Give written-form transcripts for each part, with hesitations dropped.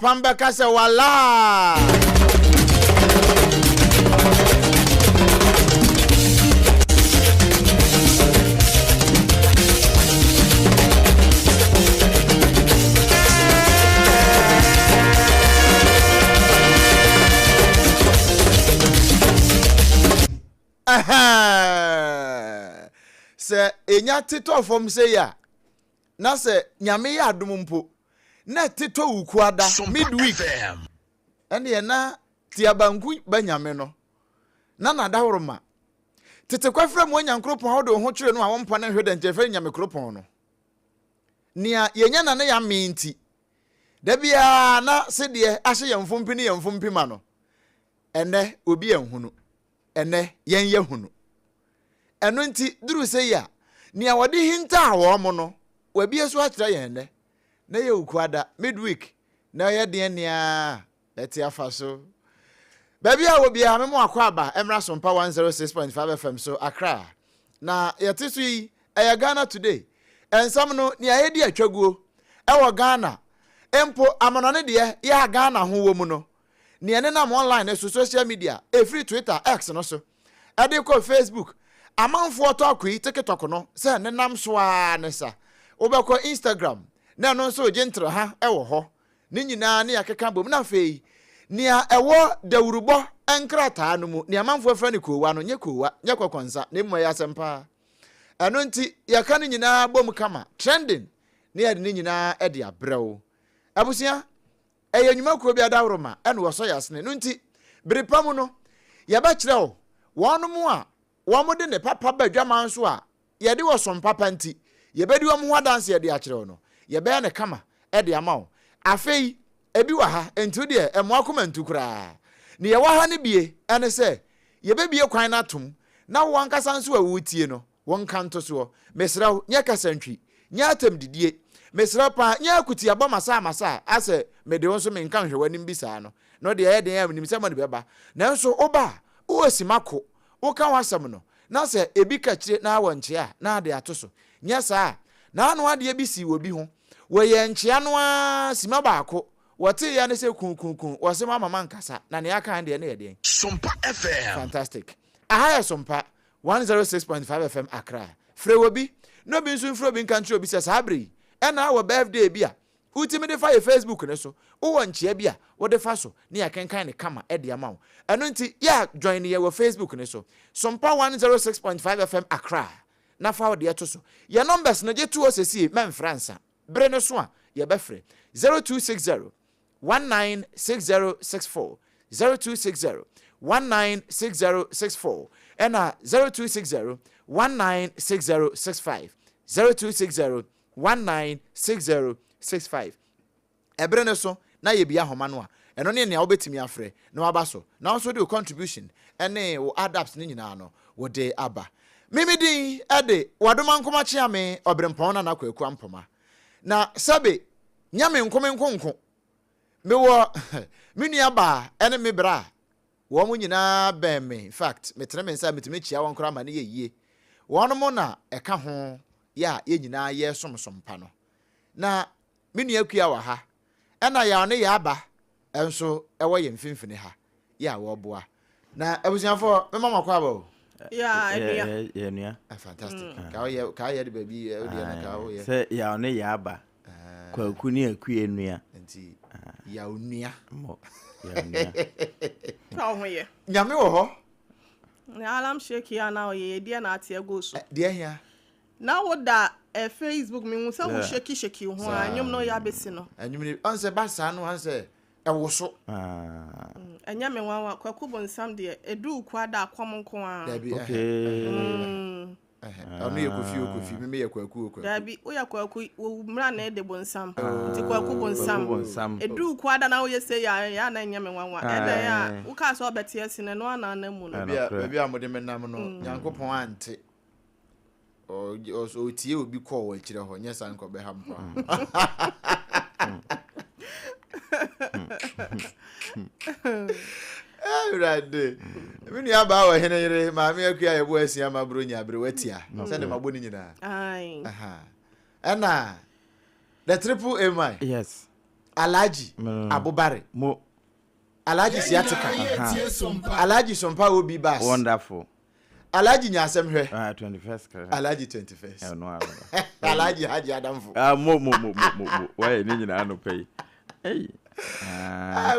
APAM bekase wala. Se enya tito fom se ya na se nyame ya adom mpo na tito ukuada midweek ene na tiabanku banyame no na nadahoroma tete kwafra mu nyankropon ha do ho kyere no a wompa na hwede ntefe nyame kropon no nia yenya na ne ya menti da bia na sede ahye yemfompi ne yemfompi ma no ene obi enhunu ene yen yehunu eno nti duru se ya nia wode hinta awo mo no wabie so akira yen ne na ye ukuada midweek na ye de nia leti afaso baby a obi a memo akwaba emra SOMPA 106.5 FM so Accra na yetesu yi eya Ghana today ensam no nia ye di atwaguo ewo Ghana empo amanone de ya Ghana ho wo mu no nia ne nam online so social media free Twitter X no so ade ko Facebook amanfo talk yi TikTok no se ne nam so a ne sa obekọ Instagram na no so gentle ha ewo ho ni nyina ne yakeka bom na fei nia ewo dawurubo enkrata no mu nia amanfo afra ne kowa no nye kowa nye kokonsa ne mo ya sempa eno nti yaka ne nyina bom kama trending ne ya ne nyina e de abrew abusia eye nyuma ko bi adawroma eno wo so yasne no nti berepam no ya ba kirew wonu mu a wo mo de ne papa badwaman so a ye de wo SOMPA panti ye bedi wo ho adanse ye de a kirew no ye be ne kama e de amawo afei ebi wa ha entu de emo akoma ntu kura ne ye wa ha ne bie ene se ye be bie kwan na atom na wo ankasa nso a wutie no won kanto so mesraw nya kasantwi nya atam didie mesraw pa nya akuti abamasa ase mede won so me nkan hwe wanim bisa no de ye de ya nim se mo de beba nanso oba wo simako wo kan wasam no na se ebi ka kire na awonche a na de atoso nya saa na anu ade bi si wo bi ho wo ye nchia no a sima baako wote ya ne se kunkun wo se mama nkasa na ne aka ande ne ye de SOMPA FM fantastic aha SOMPA 106.5 FM Accra frewobi no bi nso fro bi nkantro bi se sabre ena wo birthday bi a utimi de fa ye Facebook ne so wo nchia bi a wo de fa so ne ya kenkan ne kama e de amawo eno nti ya join ye wo Facebook ne so SOMPA 106.5 FM Accra na fa wo de to so ye numbers na je tuo sesi men fransa bre ne so a ye be frɛ 0260 196064 0260 196064 ena 0260 196065 0260 196065 ebre ne so na ye bia homa no a eno ne ne obetimi afrɛ na waba so na also do contribution ene wo adapts ne nyina no wo de aba mimidin ede wadoma nkoma chia me obrempon na kwaku ampoma na sabe nyame nkonko mewo menua ba ene me bra wo mu nyina ben me in fact metre me nsa metime chia won kora ma ne yeye won mo na eka ho ya ye nyina ye SOMPA no na menua kua wa ha ena ya ne ya ba enso ewo ye mfimfini ha ya wo boa na abusiafo me mama kwa ba ya nua fantastic ka ye de baby e de na ka wo ye se ya ne ya ba kwaku ni akue nua nti ya onua mo ya nua ka ho ye nyame wo ho na alam shake ya na ye de na ate go so de hia na wo da Facebook mi nsa wo shake ho anyum no ya besi no anyum ni onse basa no anse e wo so anya me wanwa kwaku bonsam de edu kwada akwam nko a okay onu ye kofi me ye kwaku dabi wo ya kwaku wo mra na de bonsam ti kwaku bonsam edu kwada na wo ye se ya na anya me wanwa eda ya wo ka so bete asine no ana na mu no baby amode menam no nyankopon ante o tie obi call wa kire ho nyesa nko be ha mpa Rade. Mini aba wa heneyere maami akua ye bo asia mabro nya bre watia. Se de maboni nyina. Ai. Aha. Ana the triple AMI. Yes. Alhaji Abubare mo Alhaji Siatika Alhaji Sompa Obi Bass wonderful Alhaji Nyasem hwe 21st Alhaji 21st no Alhaji Haji Adamfo mo why ni nyina no pay hey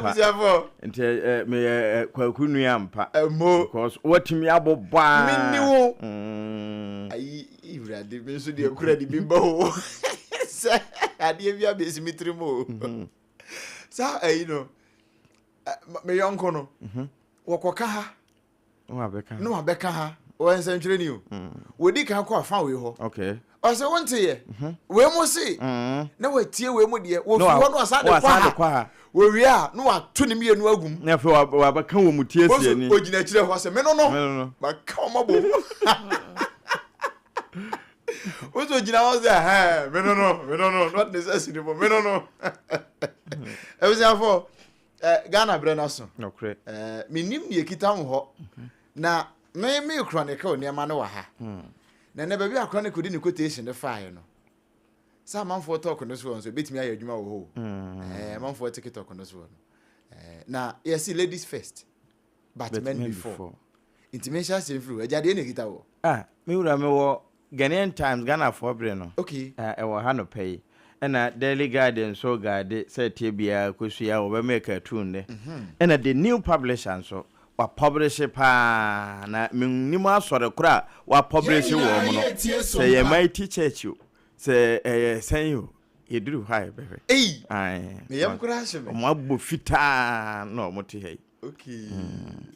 Busiafo nti me kwakunu ya mpa mo because watimi abobwa minni wo ayi iwrade me so de akura de bimba ho se ade bia be simitri mo sa no me yonko no wokoka ha no abeka ha o nsentwere ni o wodi kan ko afa we ho okay o se wonte ye we mo si na watie we mo de wo fi ho no asa de kwa ha we wi a no ato ne mienu agum na fe wa beka wo mutie sie ni o gina kire ho se me no ba ka o mabo o so gina ho se ha me no not necessary for me no e was for Ghana brena so okay minim ne ekita ho na me chronic o ne ma no wa ha na ne ba bi chronic di ne quotation de fire no sa manfo talk no so so betimi aye adwuma wo ho manfo TikTok no so no na yes ladies first but men before intimation say free ejade ne kita wo me wura me wo Ghanaian Times Ghana for bre no okay e wo ha no pay ena Daily Guardian so guide say tie bia kosua wo be make a tune de ena the new publisher so wa publish pa na mennim asore kura wa publish wo mo no say ye mighty church you say say you eduru high be me yam kura hye me mo abbo fita no mo te hey okay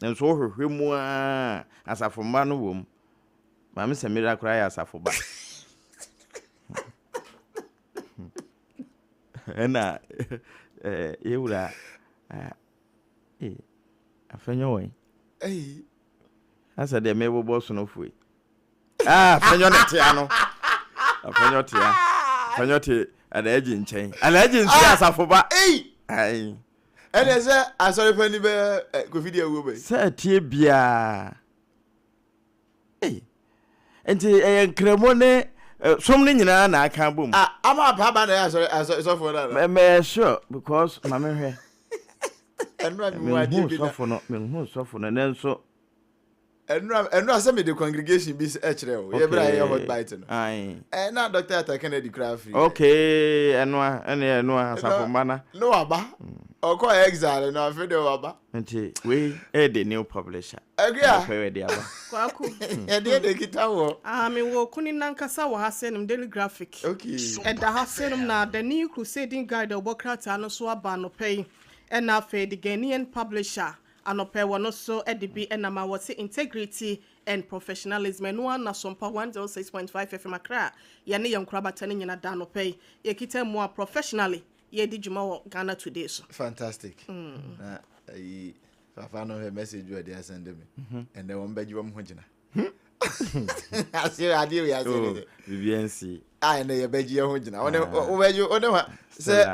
enso hwehwe mu asafo ma no wo ma me se mira kura ya asafo ba ena yewura afenyo wen asa de mebo boss no fui afenyo netia no afenyo tia afenyo ti alaji nchen alaji nsi asafo ba ai ene se asori pani be covid awu be se tie bia enti nkremo ne som ne nyina na aka bom ama baba na asori so for na me sure because ma me hwe enra mi wa di bi me so for na nenso enra se me the congregation bi e kire o ye bra ye hot bite no ai na Dr. Atakene di craft free okay enwa asafo mana no aba oko exile no afi de aba nti we the new publisher agria we de aba kwaku e de kita wo me wo kuni nankasa wo hasenum Daily Graphic okay da hasenum na the new crusading guide obokrata no so aba no pay na fe the Ghanaian publisher anope wono so edibi enama wose integrity and professionalism no na SOMPA 106.5 FM Accra ye ne yankrabata ne nyina da no pay ye kita mo professionally ye di juma wo Ghana today so fantastic na fafa no he message you dey send me and then won beji won ho gina asi ade we asi BBNC na ye beji ye ho gina o beji o ne wa se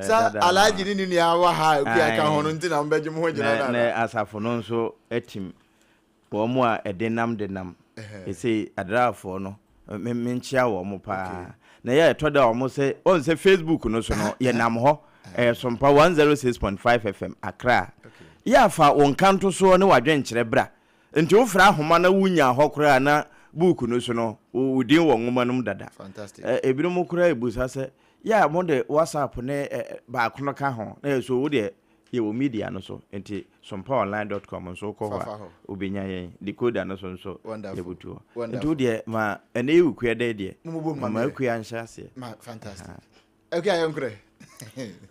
sa alaji ni ni awa ha ku aka hono nti na mbeji mo gina na asafo no nso etim wo mo a edenam ese adrafo no menchia wo mo pa na ye toda wo mo se on se Facebook no so no ye nam ho SOMPA 106.5 FM Accra ya fa won kanto so ne wadwenkyere bra nti wo fra homa na wunya hokora na book no so no udin wo ngoma num dada fantastic ebiru mo kura ebusa se ya mo de WhatsApp ne ba kono ka ho na so wo de ye wo media no so nti sompaonline.com so ko ho obenya yen decoder no so yebutu nti wo de ma ene ye ukua de de ma ukua nhya se fantastic okay ayonkre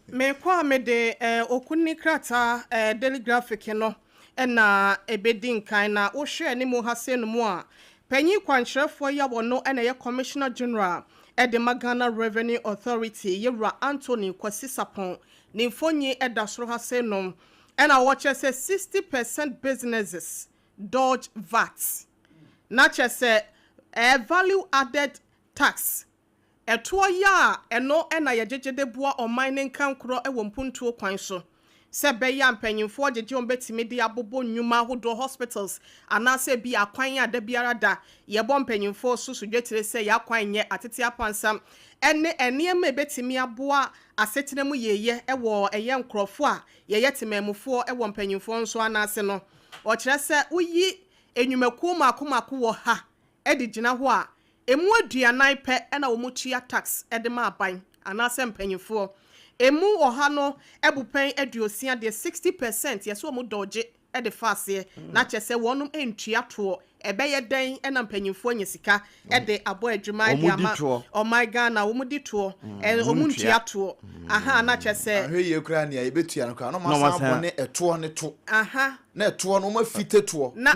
me kwa me de okunni krata Daily Graphic no na ebedin kan na wo hwe ne mu hase no mu a panyi kwankyerefo ya wono na ye Commissioner General the Ghana Revenue Authority Yewra Anthony Kwasisapon ni mfonyi edasoro hase no na watch say 60% businesses dodge VAT na chese value added tax eto ya eno na yegegede boa on mining kan kro e wo mpuntuo kwan so se be ya mpanyimfo jeje on betimi de abobo nnwuma hodo hospitals anase bi akwan ya da biara da ye bo mpanyimfo susu dwetire se ya kwan nye atete apansam ene enema betimi aboa asetena mu yeye ewo eye nkrofo a ye temamufo ewo mpanyimfo nso anase no o kire se uyi enwumaku makomako wo ha edi gina ho a emu aduanan pe na wo mutua tax ede ma aban anase mpanyimfo emu oha no ebupen aduosia de 60% yeso mu doje e de fase na chese wonum entua to ebeye den na mpanyimfo nyesika e de abo adwuma de ama oh my god na wo mu di to omu ntua to aha na chese ahwe kura ne ya betua no kwa no masa bone eto ne to aha na eto no ma fite to na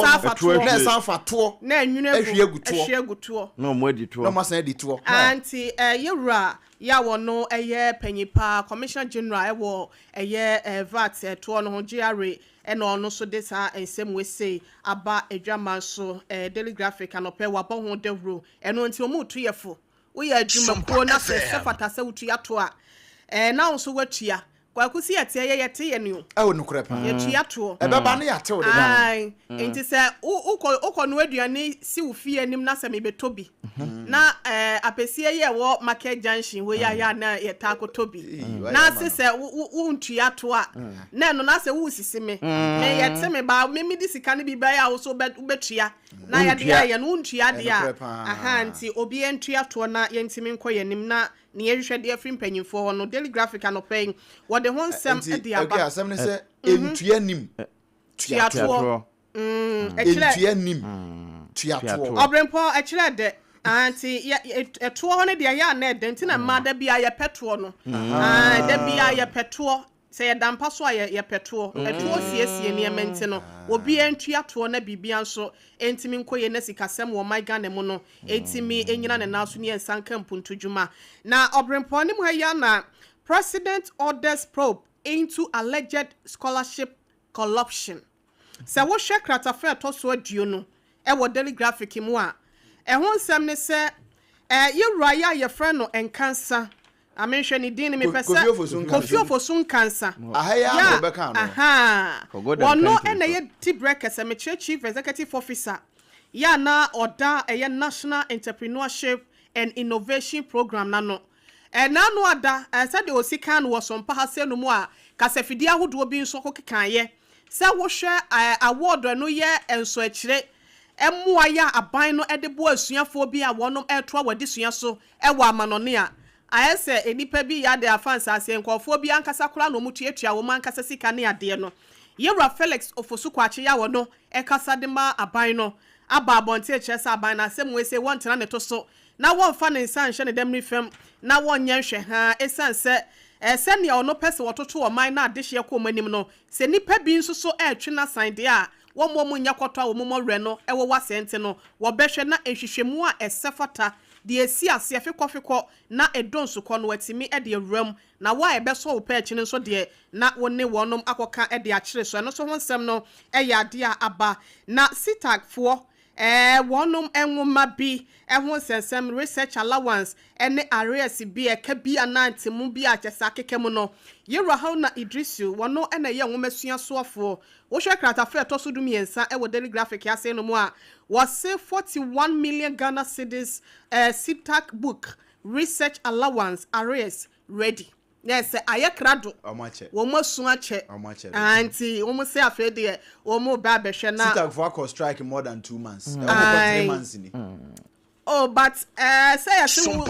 safa to na safa to na ahwie to no mo edi to no masa edi to anti yewura ya wono eye panyipa commissioner general ewo eye VAT to no ho GRA ena ono so de sa ensem we say aba adwaman so daily graphic anope wabo ho devro eno nti omu tuyefo wo ya adwuma ko na se fata se wutua to a na onso watua kwakusi ate yete ye ne o nukure pa yetua to e beba ne yate o de ai enti se uko no aduane si wo fie anim na se me betobi na apesie ye wo market junction we ya na ye ta kotobi na se wo ntua to a na no na se wo sisime me yete me ba me di sika ne bi ba ya wo so betua na ya de ya no ntua de a aha nti obi entua to na ye ntimi nkoye nim na ne yehwehwe de afri mpanyimfo no daily graphic anopɛn wo de ho nsɛm de aba okay asɛm ne sɛ entua nim tuato entua nim tuato obrempo ɛkyerɛ de anti ɛto ho ne de ya na ɛde nti na ma da bia yɛ pɛto no da bia yɛ pɛto sɛ yɛ dampa so a yɛ pɛto ɛto siesie ne ɛmɛnti no obi entua to na bibia nso entimi nkoye na sikasɛm wɔ my Ghana mu no entimi enyina ne naso ne ensanka mpuntudwuma na obrempo ne mu ha ya na president orders probe into alleged scholarship corruption sɛ wo hwɛ kratafa to so aduo no ɛwɔ daily graphic mu a ɛho nsɛm ne sɛ yewura ya yɛ frɛ no enkansa amenhwe ni din me pese Kofi Ofosun cancer ahaya go beka no aha wono ena ye Tibrekes me chief executive officer ya na oda eye national entrepreneurship and innovation program na no na no ada said the osika no SOMPA hase no mu a kasafidi ahodo bi nso kokekan ye se wo hwe award no ye enso akire emmoa ya aban no ede bo asuafo bi a wonom eto awadi sua so ewo amanone a ayese enipa bi ya de afansa ase nkofo bi ankasa kura no mutuatua wo mankasa sika ne ade no yewra Felix Ofosu kwache ya wo no ekasa de ma aban no aba abonte ekyesa aban na asem we se won tena ne to so na won fa ne nsan hye ne dem rifem na won nya hwe ha esanse ne ono pese wototo wo man na adehye ko manim no se nipa bi nso so etwe na san de a wo mo nya kwoto a wo mo re no ewo wasente no wo behwe na ehwehwemu a esefata de esi ase afekofeko na edonso ko no watimi e de awuram na wa ebeso wo pa echi nso de na woni wonom akoka e de akire so no so ho nsem no e ya de aba na sitagfo wonom enwoma bi ho sensem research allowance ene areas bi e ka bi anantemu bi a kyesa kekemu no yewra ha na Idrisu wono ene ye nwomesua soafo wo hwe kratafa to so dum yensa e wo daily graphic ya se no mu a was 41 million Ghana cedis SITAC book research allowance arrears ready. Yes, ayakrado. Wo mo sun ache. Anti wo mo se afede wo mo ba behwe na SITAC for strike more than 2 months. 3 months ni. Oh, but say I think wo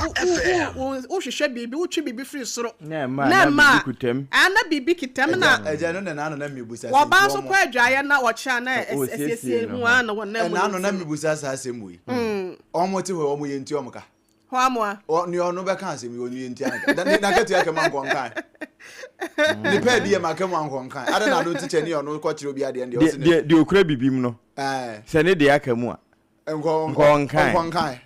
hwehwe bibi wo twi bibi free soro. Na ma kutem. Ana bibi kitem na eja no na no na mebusa. Wo ba so kwa adwaye na wo kya na esiesie hu ana wo na mu. Na no na mebusa sa asem wi. Omo ti ho omo ye nti omoka. Ho amoa. O ni ono be kan asem oni ye nti aka. Dan na katu aka man konkan. Ni pe die maka man konkan. Ada na do teacher ni ono ko kire obi ade ndi o se ne. De okura bibim no. Se ne de aka mu a. Nkonkan.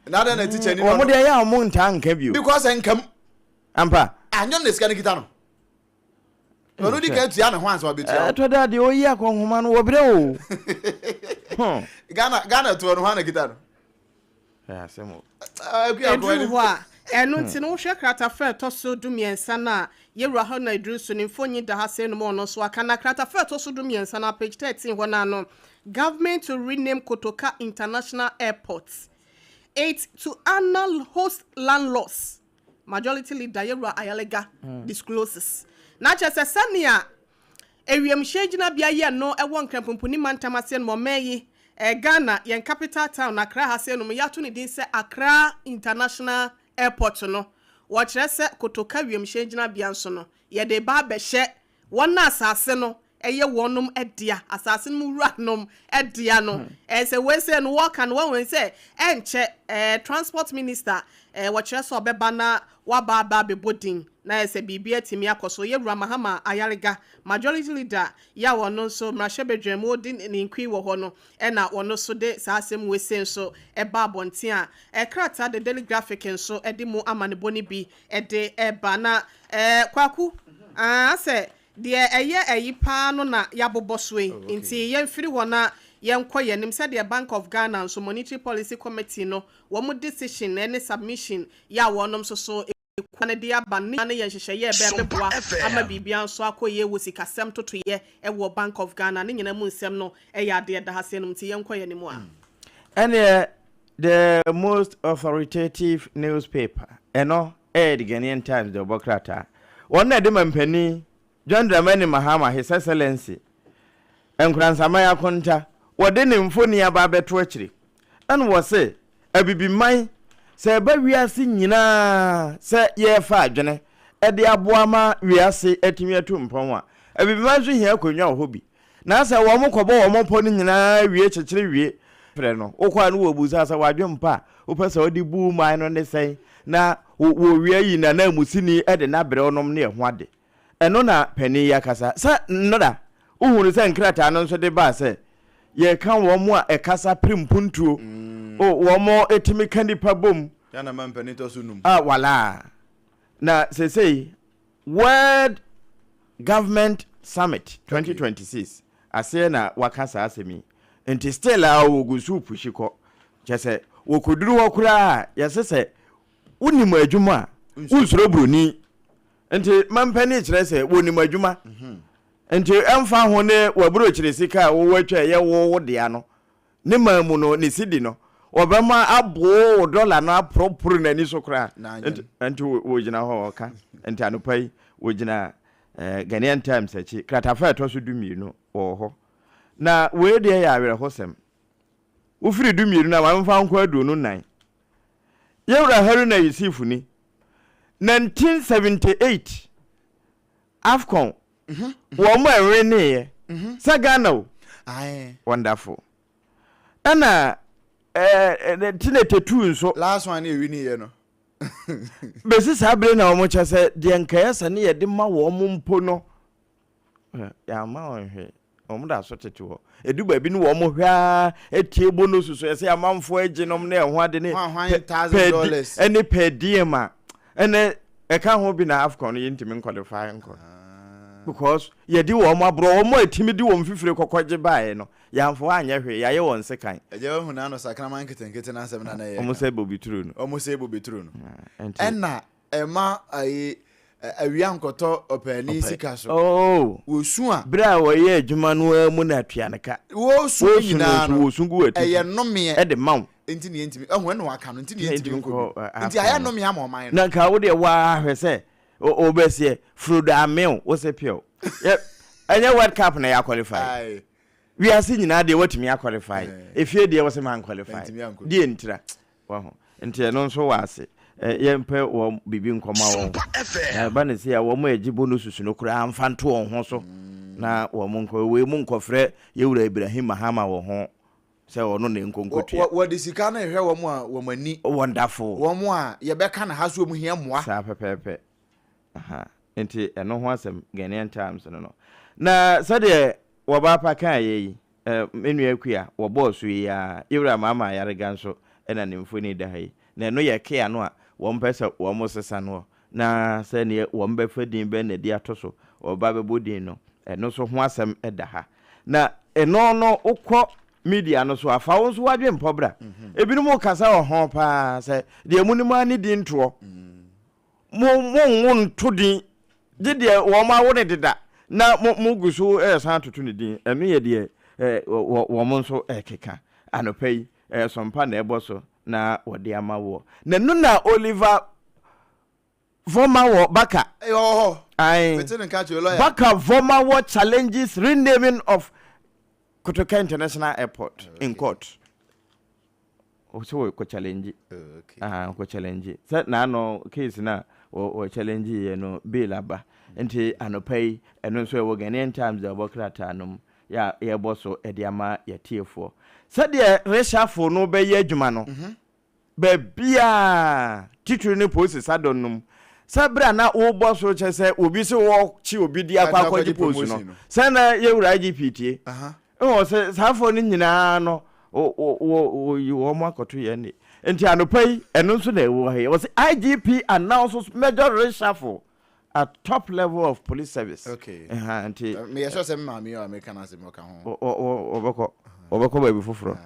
Nada na teacher ni no. Omo de ya omo nta nka bio. Because enkam. Ampa. Anyo ne sika ne kita no. Ono di ka tua ne ho anso abetua. To da de oyi akonhoma no wo bre o. Ghana to no ho na kita no. Asemo. Enu ti no hwe krata fa to so dumiensa na yewura ha na idru so nimfonyi da ha se no mo no so aka na krata fa to so do miensa na page 13 ho na no government to rename Kotoka International Airport 8 to annual host landlords majority leader yewura Ayalega discloses na chese sania ewiem hyegina bia ye no ewo nkrampomponi mantamase no meyi Ghana yen capital town Accra ha se no yato ne din se Accra International Airport no wo kire se Kotoka wiem hyegina bia nso no ye de ba be hye wona asase no eye wonum edia asase no wura nom edia no se we se no work and one say enche transport minister wo kire se obeba na waba ba be bodin na se bibia timi akoso ye wura Mahama Ayalega majority leader ya wono so mrahebedwem odin ni nkwi wo ho no na wono so de saasem wesen so eba abonten a krata the daily graphic nso de mu amane boni bi de eba na kwaku ase de eye pa no na yaboboso nti ye mfiri wona yenko yenim said the Bank of Ghana so monetary policy committee no wo mu decision any submission ya wonom so kwana dia ban na ye hyehyɛ ye beboa ama bibia nso akoye wo sikasɛm totoye wo Bank of Ghana ne nyina mu nsɛm no ya ade da hase no mti yenko ye nimu a and the most authoritative newspaper the Ghanaian Times the Bokrata one de mampani John Dramani Mahama His Excellency enkuransama ya konta wode ne mfoni aba beto akiri and was say abibiman se ba wiase nyina se ye fa adwene de aboama wiase atimi atumpon a abibiman so hia konwa ho bi na se wo mkobo wo mpo ni nyina wie kyekere wie frɛ no okwa no wo buza sa wadwempa wo pese odi bu man no ne sei na wo wie yi na na musini de na bre onom ne ho ade eno na pani ya kasa sa noda uhuru se nkrata no so de ba se ye kan wo mo a ekasa primpuntuo wo mo etimi kanipa bom ya na mampani to sunum wala na say World Government Summit 2026 ase na wakasa asemi enti still a wogusu pushiko chese wokuduru wokura yesese unim adwuma unsuro broni enti mampani kire se wonim adwuma enti emfa ho ne waburo kire sika wo watwa ye wo de ano ne mamu no ne sidi no obema abo dollar na propro na ni sokra enti wo gina ho oka enti anopai wo gina Ghanaian Times achi kratafa to so dumi no wo ho na we de ya awere hosem wo firi dumi na wamfa nko adu no nan yewra Haruna Yusufu ni 1978 Afcon wo mo enwe ne sa Ghana o wonderful ana tinetetu nso last one e wini ye no besi sabre na omo chase de nkaya sane ye de ma wo mo mpo no ya ma onhwe omo da so tete ho edu ba bi no wo mo hwa etie bonus so ye amamfo aginom na ehwo ade ne $1,000 any per diem a ene eka ho bi na Afcon ye ntimi qualify nko because ye di wo mo abro wo mo etimi di wo mfifire kokogye baaye no yamfo anya hwe ya ye won sekan eje hu na no sakraman ketenkete na asem na na ye omo se bo bitru no enna ema ayi awia nkoto opani sika so wo su a bra wo ye adwuma no mu na atuaneka wo su nyina no wo sungu atu eye nome e de maw enti ne ntimi ehwo no aka no enti ne ntimi ko enti aya nome ama oman na ka wo de wa hwe se obesie fruit amel wo se pio anya World Cup na ya qualify we are seeing na de watimi ya qualify efie de wo se man qualify de ntira wa ho enti no so wa ase yempe wo bibi nkoma wo ba ne se ya wo mo agibo no susu no kura amfanto wo ho so na wo mo nko we mu nkofre yewura Ibrahim Mahama wo ho se wo no ne nkonkotua wo de sika na ehwe wo mo a wo mani wonderful wo mo a ye beka na haso mu hia moa sa pepepe enti eno ho asem Ghanaian Times no na sade wo ba pa kan yi menu akua wo boss yi ya yewura mama yarega nso ena ne mfoni da hai na no ye kia no a wo mpesa wo mo sesa no na se ne wo mbefa din be na di atoso wo ba be bodin no eno so ho asem eda ha na eno no ukọ media no so afa wo so wadwe mpobra ebinu kasa wo ho pa se de munima ni di nto mo nto din Did ye woma wone deda na mo guso san toto ne din eno ye de womo nso keka anopai sompa na eboso na wode ama wo na no na Oliver Voma wo baka baka Voma wo challenges renaming of Kotoka International Airport in court. So ko challenge ko challenge set na no case na o challenge ye no bail aba enti anopai eno nso e wo Ghanaian Times the bokrata nom ya ye boso e de ama ya tiefo said the reshuffle no be ye adwuma no be bia titiri ne post sadon nom sabra na wo boso chese obi se wo chi obi di akwa akwaji post no sana ye wura GPT o se safo ni nyina no wo mo akoto ye ni enti anopai eno nso na ewo he was IGP announces major reshuffle at top level of police service. Okay. Enti me yesho se mama o American asem o ka ho. Obeko baby foforo.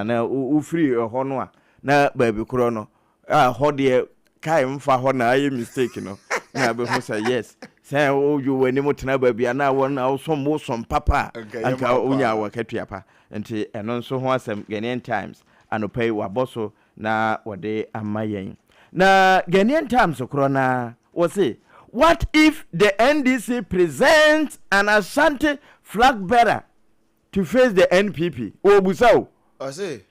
Na u free ho no a na baby kuro no. Ho de kai mfa ho na aye mistake no. Na be ho say yes. Say o you wani mutena baby na won na som papa. Anka unya wa katuapa. Enti eno nso ho asem Ghanaian Times anopai wa boso na wode amayen. Na Ghanaian Times kuro na was say what if the NDC presents an Ashanti flag bearer to face the NPP? Obusao. I say.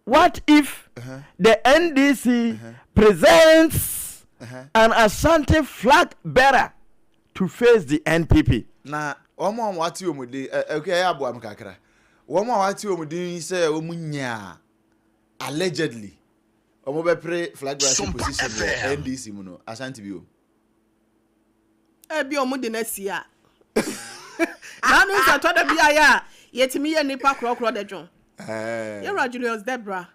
What if the NDC presents an Ashanti flag bearer to face the NPP? Na omo wati omudi okay abo am kakra. Omo wati omudi say omunya allegedly omo be pre flag bearer position NDC mu no Ashanti bi o. Bi omo de na sia. Na no sa to da bia ya yetimi ye nipa krokro de dwon. Yera Julius Debra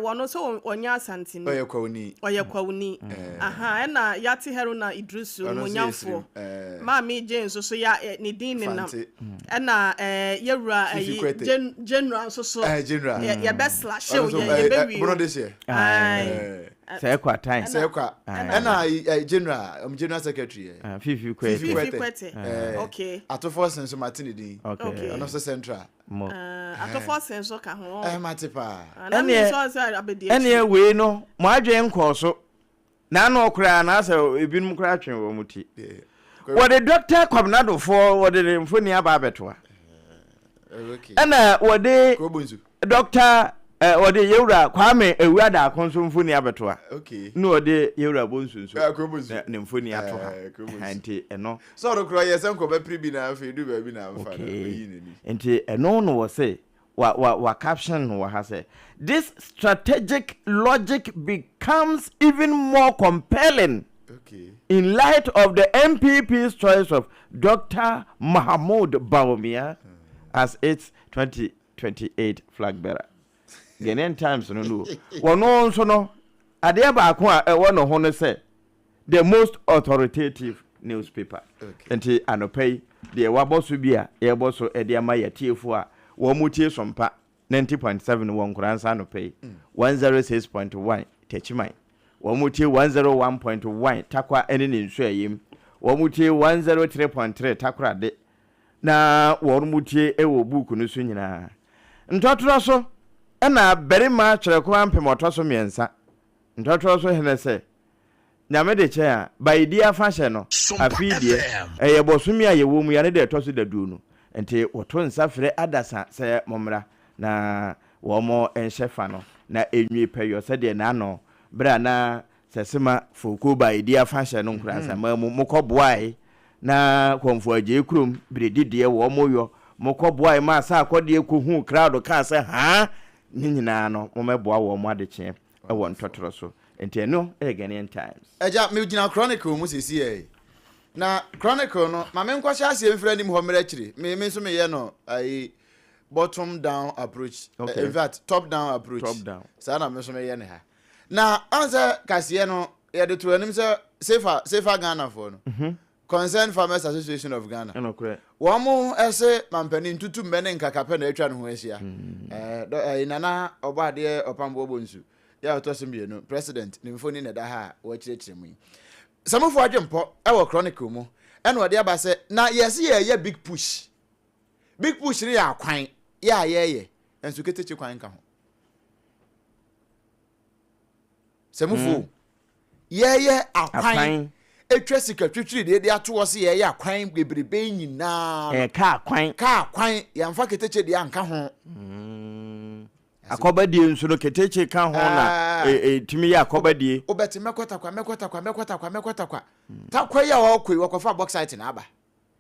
wono so onya Asante ni. Oye kwawuni. Aha na yati hero na Idrisu monyamfo. Ma mi Jane so ya ni din ni nam. Na yewura general so general. Ya best slash ye be wi. This year. Say kwa time. Say kwa. General secretary. Fifi Kwete. Okay. Atofo senso Martin din. Okay. Ono so central. Atofo senso ka ho. Matipa. Ene we no mo adwen nko so. Na no okra na asa ebinum kra atwen wo muti. What the doctor Kwabnado for what the mfoni aba abetoa. Okay. Ena what the doctor what the yewra Kwame Ewuada akonso mfoni abetoa. Okay. No what the yewra bonsu so. Ne mfoni atoa. Enti eno. So ro kro yesem ko be pribi na afi du ba bi na amfa na yi ni. Enti eno no wo say wa caption wa ha say this strategic logic becomes even more compelling. Okay. In light of the MPP's choice of Dr. Mahmoud Bawumia as its 2028 flag bearer. Ghanaian Times no. Wono nso no ade ba ko a wono ho no say the most authoritative newspaper. Okay. Enti anopai de waboso bia ye boso e de ama yatiefo a wo mutie sompa 90.7 won kuransa anopai 106.1 techimai Wamutie 101.1 takwa ene ne nsu ayem wamutie 103.3 takra de na wamutie ewo book no so nyina ntotoro so na berima kyereko ampemoto so miensa ntotoro so hene se nyame de che a baidi afahye no afidie eye bosumi a yewo mu ya ne de toso dadu no enti woto nsafre adasa se momra na womo enhyefa no na enwi peyo se de na no bra na sesema foko ba idi afahye no nkransa mu koboai na konfo aje krom bredidie wo moyo mu koboai ma sa akode ekohu crowd ka se ha nyina no mo meboa wo mo adeche e won totoro so enti no Ghanaian Times eja me gina chronicle mu sesi na chronicle no ma me nkwahye ase mfra nim ho mere akire me so me ye no ai bottom down approach. Okay. In fact top down approach. Top down. Sa na me so me ye ne ha. Na answer kasiye no ye de to anim say safer Ghana for no. Concerned Farmers Association of Ghana. No correct. Wo mo ese mampani ntutu mbene nkakape na etwa no ho ahia. Nana obade opambo bonsu. Ya otoso mbienu president ni mfoni na da ha wo kirekire mu. samofo adwempo e chronicle mu ene ode aba se na yes ye big push ni ya kwan ya ye enso keteche kwan ka ho samofo ye akwan etwa sika twitwiri de ato wo se ye akwan bebrebe nyina ka kwan ya mfa keteche de anka ho akobadie nso no keteche ka ho na timi ya akobadie obeti mekota kwa takwa ya wakofa box site na aba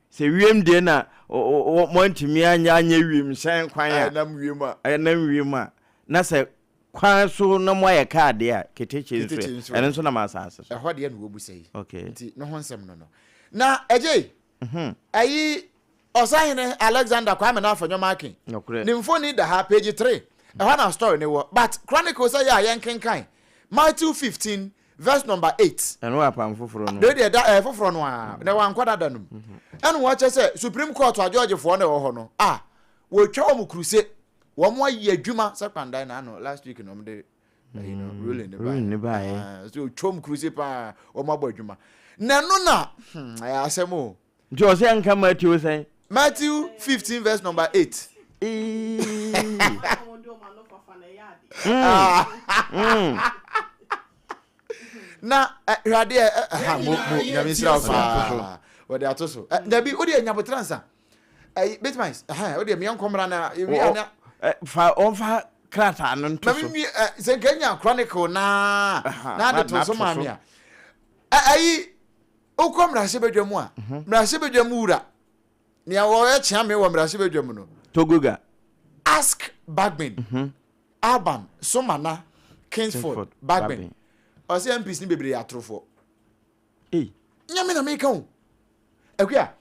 se wiem de na mo ntimi anya wiem shen kwan ya nam wiem a na se kwan so na mo ya ka de a keteche nso ene nso na masase so ho de na wo busai okay nti no ho nsem no na eje ayi osahene Alexander Kwame na afanyo makin ni mfoni da ha page 3 na story ne wo but chronicles ya yenkenkan Matthew 15 verse number 8 eno apam foforo no de foforo no a na wan kwada num eno wo che se Supreme Court wa George fo na wo ho no wo twa wo kruse wo mo ayi adwuma second na no last week no mde ruling by so twa kruse pa wo mo abadwuma na no na asemo jo se anka Matthew say Matthew 15 verse number 8 na rade nyamisira fa wo de atoso dabi wo de nyabotransa BITMISE wo de miyankomra na fa onfa krata no ntoso na mi se Kenya Chronicle na de toso mamia ukomra se bedwamu a mra se bedwamu ura ni awo e chia me wo mra se bedwamu no togoga ask Bagman APAM Somana Kingsford Bagman o se MPs ni bebre atrofo nyame na me kan akua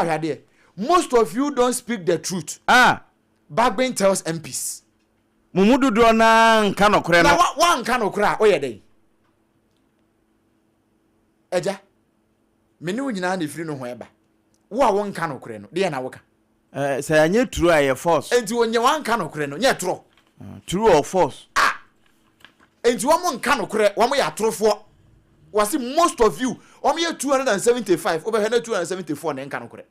hwade most of you don't speak the truth Bagman tells MPs mumududo na nka nokore no wa nka nokore a oyede eja meni unyina na efiri no ho eba wo a won nka nokore no de na woka say anye true aye force enti wonye wan nka nokore no nye tro true or false enti wo mo nka nokore wo mo ya trofo wasi most of you wo mo ye 275 over 274 na nka nokore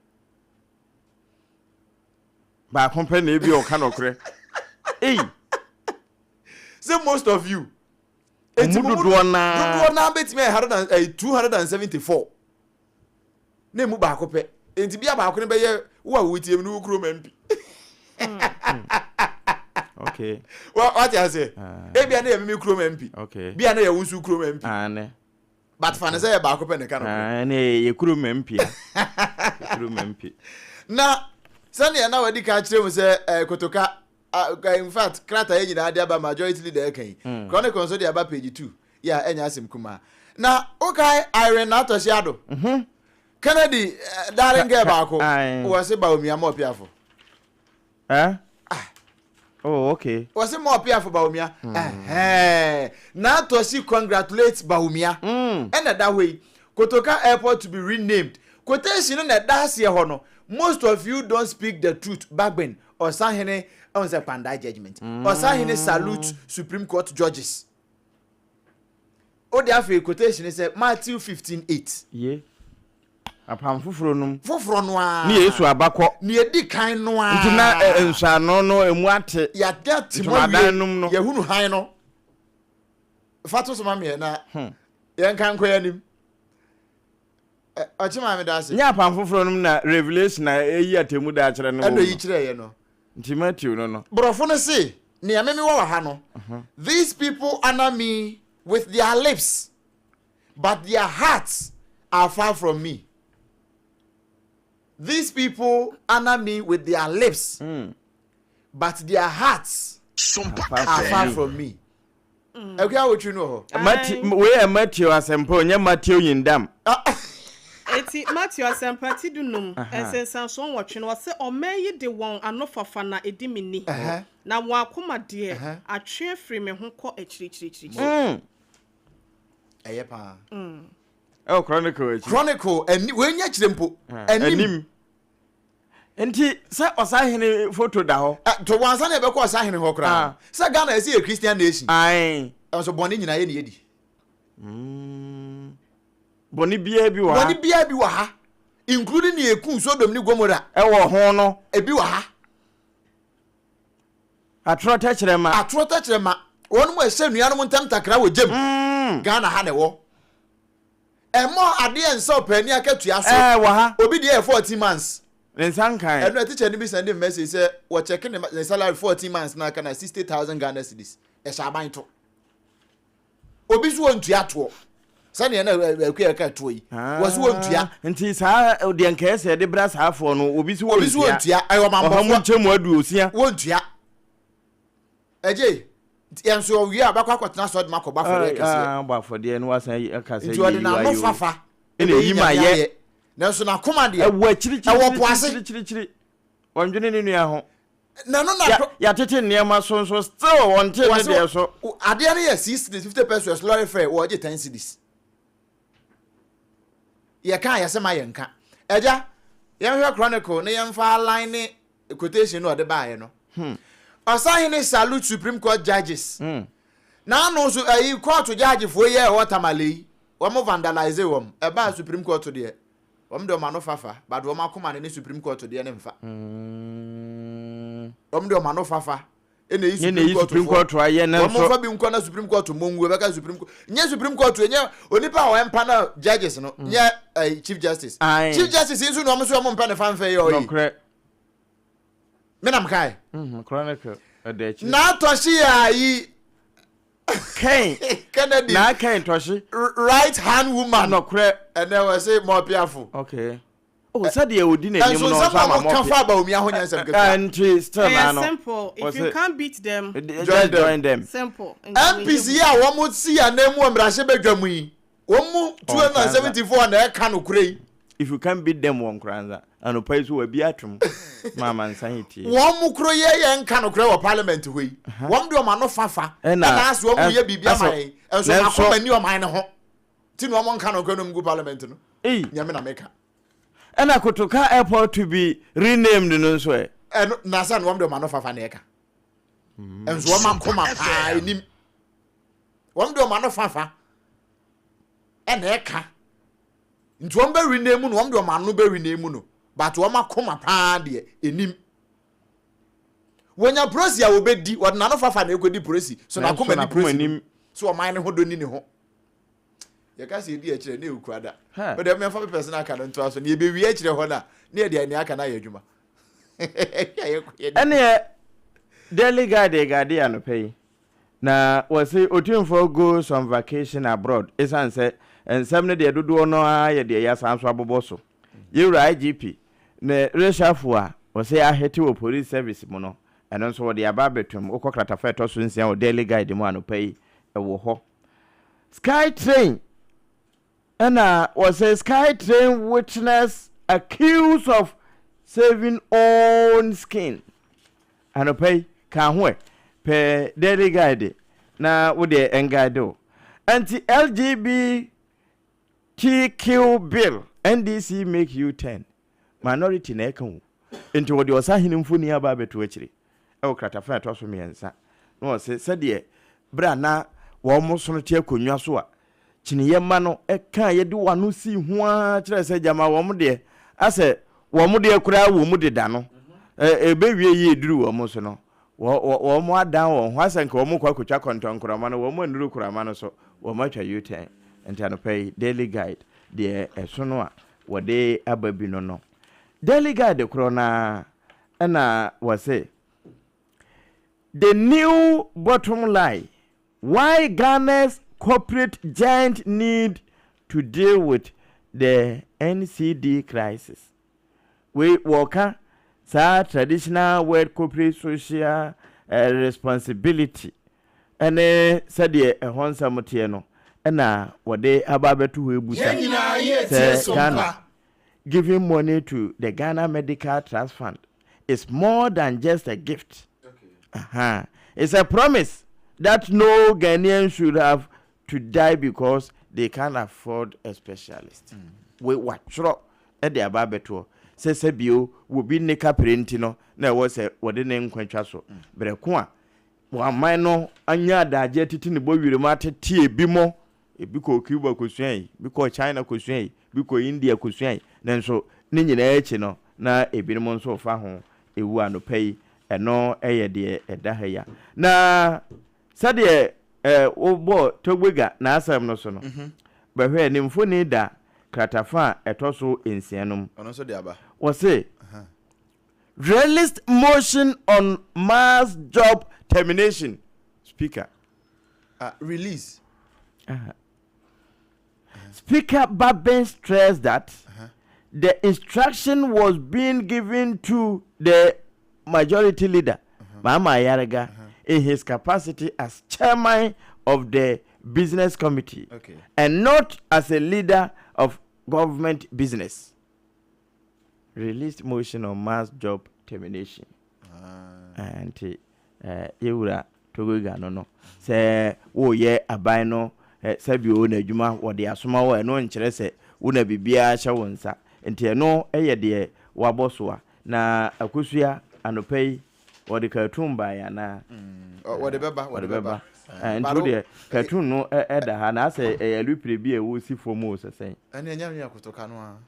ba kompa na ebi o ka nokore say most of you enti mududo na betime 274 na mu ba kope enti bia ba ko ne be ye wo a wutiem no ukro mampi okay what you say bia na ye me ukro mampi okay bia na ye wusu ukro mampi ne but fan say ye ba kope ne ka no ne ye ukro mampi ukro mampi na sane na wadi ka kire mu say kotoka in fact krata ye nyina ade aba majority leader kan chronicle so dey aba page 2 ya enya asem kuma na okay Irene na to shiado Kennedy darling girl baako was about Baumia more piafo oh okay was it more piafo Baumia now to see congratulate Baumia and that way Kotoka Airport to be renamed quotation na das ye ho no most of you don't speak the truth Bagben or Sahene on the Pandai judgment or Sahene salute Supreme Court judges Odi afi quotation is Matthew 15:8 yeah apam foforo no a ni Yesu abakọ ni edi kan no a ntina ensano no emu ate ya get madanum no ya hunu han no fatu so mame na yen kan koyanim ochima me da se nya apam foforo no na revelation na eyi atemu da akere no eno yi kire ye no nti Matthew no brofo no se ni amemi wa ha no these people honor me with their lips but their hearts are far from me. These people honor me with their lips, but their hearts are far from me. Okay, what you know? Matthew asempo, nya Matthew yindam. Eti Matthew asempa ti dunum esensan so nwotwe no se omeyi de won anofafa na edimini na won akoma de atwe free me ho kọ achirichirichiri. Eyepa. Oh, Chronicle and when you chimpo and enti say osahene photo da ho to wan sa na be ko osahene ho kra say Ghana is a Christian nation ai so boni nyina ye na yedi boni bia bi wa boni bia bi wa ha including the ekun Sodom ni Gomora wo ho no ebi wa ha atro ta kyerema wonu mo ehye nuanom ntam takra wo gem Ghana ha ne wo emo ade ense opani akatua so wa ha obi de 14 months nsan kan eno teacher ni bi send message say we check the salary 14 months na kana 60,000 Ghana cedis e sha ban to obi so ntua to sani na akuya ka to yi waso ntua nti saa de nka se de bra saa fo no obi so ntua ayo mambo mu nchemu adu osia wontua eje yanso wi abakwa kwatena so de makoba for de kase ba for de no wasan aka se yi wa na no fafa ene yima ye nanso na koma de ewo chiri wondwene ne nua ho na no na ya tete niema so still wonte ne de so ade na ye 50 pesos lorry fare wo je 10 cedis ye kan ya sema ye nka eja ye hwe chronicle ne ye mfa line ne quotation no de baaye no asahin ne salute Supreme Court judges na no so ayi court judge fo ye watermalei wo mo vandalize wo e ba Supreme Court de de ma no fafa but wo makoma ne Supreme Court de ne mfa de ma no fafa ene yi Supreme Court aye na so wo fa bi nko na Supreme Court mongu be ka Supreme Court nye Supreme Court nye onipa wo empa na judges no nye Chief Justice inso no mo so mo mpa ne fanfa ye oyi menam kai chronicle adechi na toshi ayi Kennedy na kan toshi right hand woman no kre and then we say more piafo okay said ye odi na nim no so ma mo kan fa ba omi aho nyansem keke and still na no simple if you can't beat them join them simple MPC ya wo mo si anemu omrahye bedwamu yi wo mu 274 na e ka no kure if you can't beat them one kranza and pay so we be atum mama nsanhiti wo mu kuro ye nka no kure wo parliament hoi wo de o ma no fafa na aso wo mu ye bibia mai enso akoma ni o mai ne ho ti no mo nka no kure no mu parliament no nyame na meka ena Kotoka airport to be renamed no so e na sa no wo de o ma no fafa na eka enso wo ma koma pa nim wo de o ma no fafa na eka nti won be rename no won de o ma no be rename no but wo makoma pa de enim wonya prosi a wo be di wo na no fafa na ekodi prosi so na koma ni prosi so o man ne ho do ni ne ho ye ka se di a kire na ekuada o de me fa person aka no nto aso na ye be wi a kire ho na na ye de ani aka na ye adwuma ene daily guide anopay na was say otunfo goes on vacation abroad isan say ensem ne de dodo no a ye de ya sanso aboboso yewura IGP na reshafu a was say ahete wo police service mu no eno so de aba betum okokrata fa to so nsia o daily guide mu anopay ewo ho sky train and was a sky train witness accused of saving own skin and pay can we pay daily guide na with the engado anti LGBTQ bill NDC make you 10 minority na ekan into what you say hinimfuni aba beto akire e okrata fa to so miensa no se de bra na wo mo so no tie konwa so a chiniye ma no eka ye de wano si ho a kire se jama wo mo de ase wo mo de kura wo mo de da no ebe wie ye duru wo mo so no wo mo adan wo ho ase nka wo mo kwa kotwa kontonkora ma no wo mo nduru kura ma no so wo ma twa U10 enti pay daily guide de eso no a wo de ababi no daily guide kro na na was say the new bottom line why Ghana's corporate giant need to deal with the NCD crisis. We work sa traditional word corporate social responsibility. And said the honsa motieno. And what they about to Ghana giving money to the Ghana Medical Trust Fund is more than just a gift. Okay. It's a promise that no Ghanaian should have to die because they can't afford a specialist. We what sure at the ababeto say bio will be neka parentino na was a what the name quenchaso but a kwa wa mino anya da jetiti ni bo wiremate tie bimo ebi ko Cuba kosua bi ko China kosua bi ko India kosua nanso ne nyina echi no na ebinom nso fa ho ewu anopai eno eye de eda ha ya na sade obo togwega na asem no so no behwe ne mfoni da kratafa etoso ensianom ono so de aba wose realist motion on mass job termination speaker release Speaker Babin stressed that the instruction was being given to the majority leader Mama Yaraga in his capacity as chairman of the business committee and not as a leader of government business. Released motion on mass job termination. And Yura Togoga no say oh yeah abino sabi o na adwuma wo de asoma wo no nkyere se wo na bibia hye wonsa enti no eye de wabosoa na akosua anopai wo de katumba ya na wo de beba enti de katun no eda ha na se alupre bi e wo si fomo so sen ene nya nya kutoka no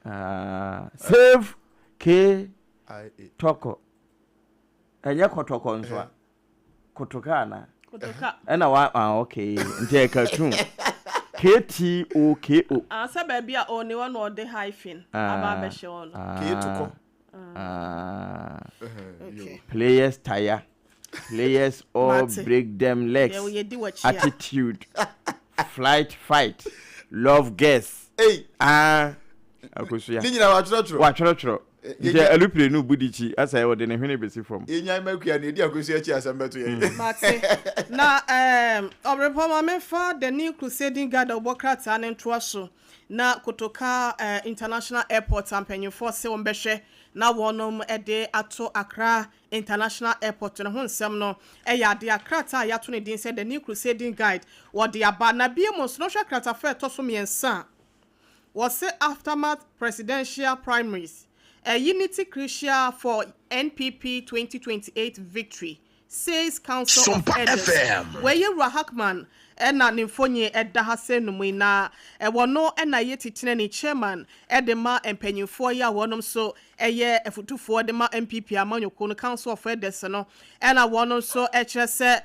save k toko enya kotoko nso kutoka na kutoka ena wa okay enti katun KTOKO. Asa baby a oni one or the hyphen. Aba be show K2ko. Okay. Players tire. Players all break them legs. Attitude. Flight fight. Love guess. Hey. Akosuya. Ni nyina wa choro. Je alupre no budichi asa e wode ne hwene besi from. Enya makua ne di akosuya chi asambeto ye. Mate. Na obrempong me fa the new crusading guard obokrata ne ntoaso na kotoka international airport ampanyin se wombehwe na wonom ede ato Accra International Airport ne ho nsem no ya de akrata ya to ne din se the new crusading guide wo de aba na biemos no hwa krata fa to so miensa was say aftermath presidential primaries a unity crucial for NPP 2028 victory says Council of Elders where Rahakman ena nimfonye edda hase numu na wono ena yetitine ni chairman edema empanyufo ya wonom so eye efutufo edema MPP amanyoko no Council of Elders no ena wono so ekire se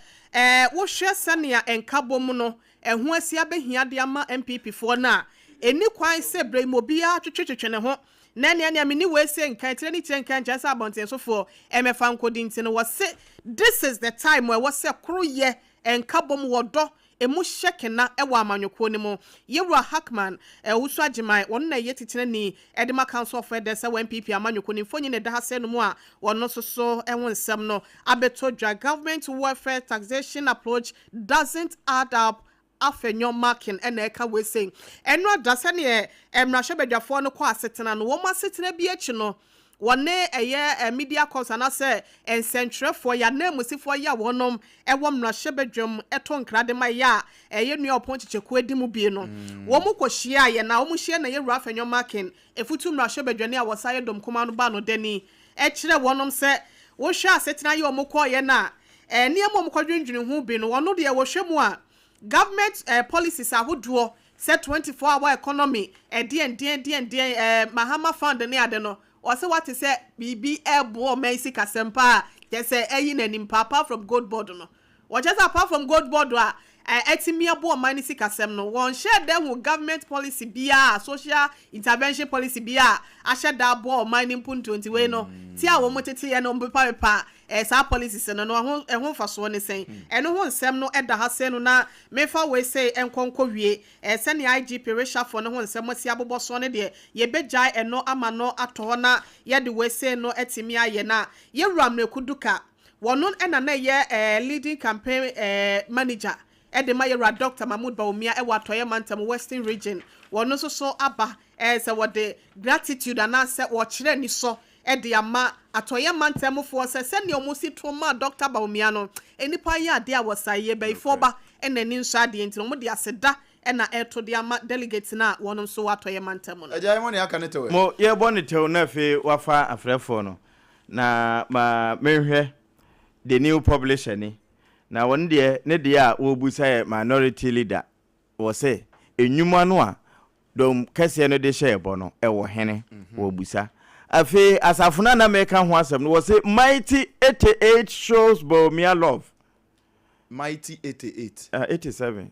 wo hwe sania enkabom no eho asia behia de ama MPP fo na eni kwan se bremobia twetwetwe ne ho nani amini we say nkan tire ni tire nkan jasa abonten so for emefa nkodi ntino was this is the time where was say kroye enkabom wodo emu shekena ewa amanyoko ni mu Yewura Hackman wusu agimai won na yetitine ni edema Council of Elders se MPP amanyoko ni fonyi ne da hase no mu a wono so enwo nsem no abeto dra government welfare taxation approach doesn't add up afenyo marking eka we saying enro adase ne emrahye bedwafo no kwa asetena no wo masetena bi echi no wone eye media course na se ensentrefo ya na musifo ya wonom ewo mrahye bedwam eto nkrade ma ya eye nua oponchicheku edimu bi no wo mu kwohia ye na wo mu hie na ye wura afenyo marking efutu mrahye bedwane a wosaye dom koma no ba no dani kire wonom se wo hwa asetena ye omukọ ye na niam omukọdwendwene hu bi no wono de wo hwemu a government policies ahodo set 24-hour economy Mahama fund ne ade no o se what say bibi ebo mensi kasempa just say eyin anim papa from gold board no o just apart from gold board a etimi ebo man si kasem no won share them with government policy bia social intervention policy bia a share that bo mining punto nti we no ti a wo motete ye no mbepa sa policies no no ho faso ne sen eno ho nsem no eda ha sen no na mefa we say enkonko wie se ne IGP resha for no ho nsem asi aboboso ne de ye begai eno ama no ato na ye de we say no etimi aye na ye wramre kuduka wonon ena na ye leading campaign manager Edema yera Dr. Mahmoud Baumia ewa Atoye Mantam Western Region wono so aba se wode gratitude anase wo kire ni so ede ama Atoye Mantam fo se ne omusi to ma Dr. Baumia no enipa ya ade a wosaye beifo ba enani nso ade enti no mo de aseda ena eto de ama delegates na wono so Atoye Mantam no ajaye mo ne aka ne tewe mo ye bonitew na fe wafa afrefo no na ma menhwe the new publisher ni na won de ne de a wo busa minority leader wo say enyuma no a dom kese no de share bo no e wo hene wo busa afi asafuna na make ho asem no say mighty 88 shows Bohemia love mighty 88 87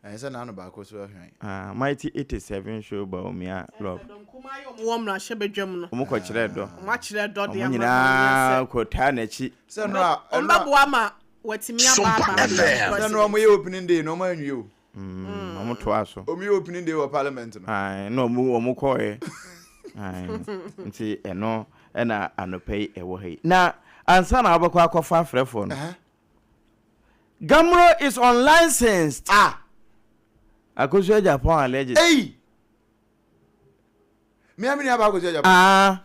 I said na no ba ko so hwan mighty 87 show Bohemia love Dom kuma yo mo mra hye bedwam no mo ko kire do mo kire do de amanyina ko ta na chi se no ombabu ama watimi aba se no mo ye opening day no mo anwie mo to aso o mi opening day of parliament no no mo ko nti eno na anopai ewo hei na ansa na abakwa akwafa afrefo no Gamro is unlicensed akoso Japan alleged hey me amini abakoso Japan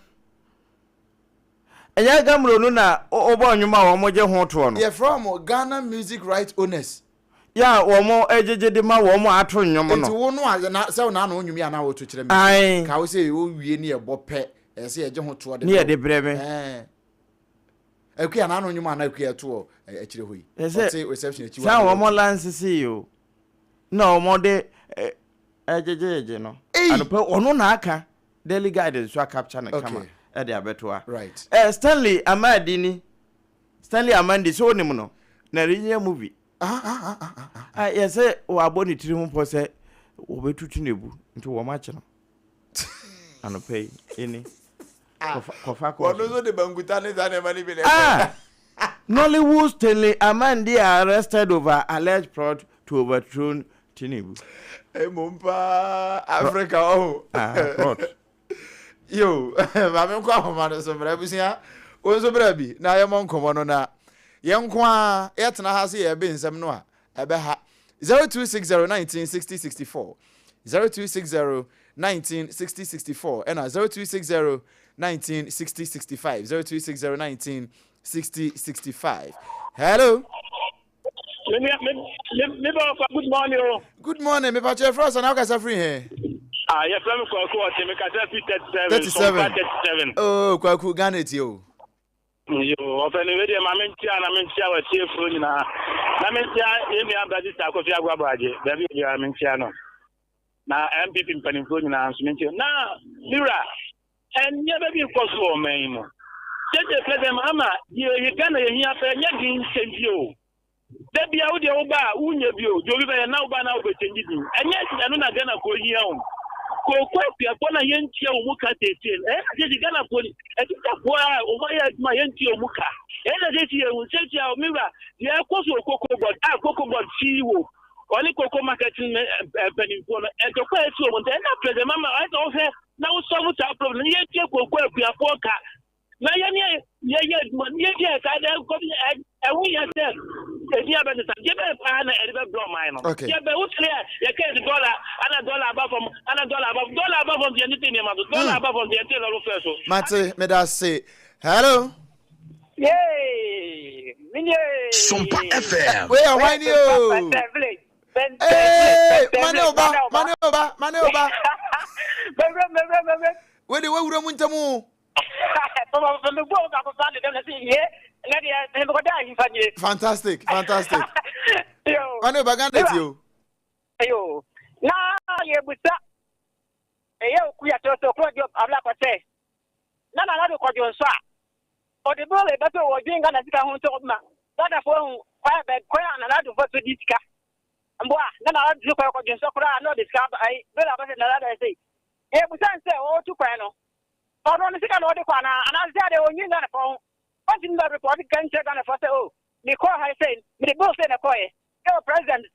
eya Gamro no na obo onwuma wo mo je ho to no ye from Ghana music right owners ya wo mo ejeje de ma wo mo ato nwom no nti wo no na se na onwumi ana wo to kire me ka wo se wo wie ne ye bope se ye je ho to de ne ye de breme akuya na onwuma ana akuya to akire hoyi reception achi sa wo mo lance see you no mo de ejeje no anope ono na aka daily guide so capture na kama e de abetoa right Stanley Amadi so nim no na rinya movie yes o aboni tiri mu po se wo betutu nebu nti wo ma che no anope eni kofa wono so de banguta ne za ne mani bele Nollywood Stanley Amadi arrested over alleged fraud to overthrow Tinubu. Mumpa Africa fraud. Yo, ba me kwa ma so bra busia. O so bra bi na ye mon komo no na. Ye nkwa ye tena ha se ye be nsem no a ebe ha 0260196064 0260196064 and 0260196065 0260196065. Hello. Good morning. Good morning. Me pache frost and how can I free here? Yes, let me call me can 37. Oh, kwaku Ghana ti o. Yo, ofeni we dey mamentia na mentia wa chiefro nyina. Na mentia emi abadista Kofi Agwabaje. Baby ya mentia no. Na MPP mpanimfo nyina nso mentia. Na Mira, enye baby koso o men mo. Jeje president ama ye Ghana ye hia fa nya din sentio. Debi a wo de wo ba unya bio, jobi ba na wo ba na wo betengi din. Enye anu na Ghana ko hia o. Ko pia bona yentia o muka tetel jeje Ghana ko ni etika ko o ma ya ma yentia o muka na jeje e unsetia o Mira ye koso kokoko god siwo oni koko marketing penimfo no to kwa eti o mo na president mama I don't say na wo solve that problem yentia koko pia foka na ye ka da ko ewu ya se edia be ta je be pa na e be blow mine no ye be wo clear ye ka dollar above from the anything ma dollar above from the anything lo first so Mate me da say hello yay minye Sompa FM we are wine you hey mane oba we de wura mu ntamu fantastic mane oba Ghana ti o ayo na ye busa ku ya to ko job abla ko se na ko jo so o de bo le ba to wo jinga na sika ho to ma da fo kwa be kwa na do fo to disika mboa na do ko jo so kra no disika ai be la ba se na da se e busa nse o tu kwa no o no sika no de kwa na ana se de o nyinga na fo o tin da report kan che na fo se o ni ko ha se ni bo se na ko e president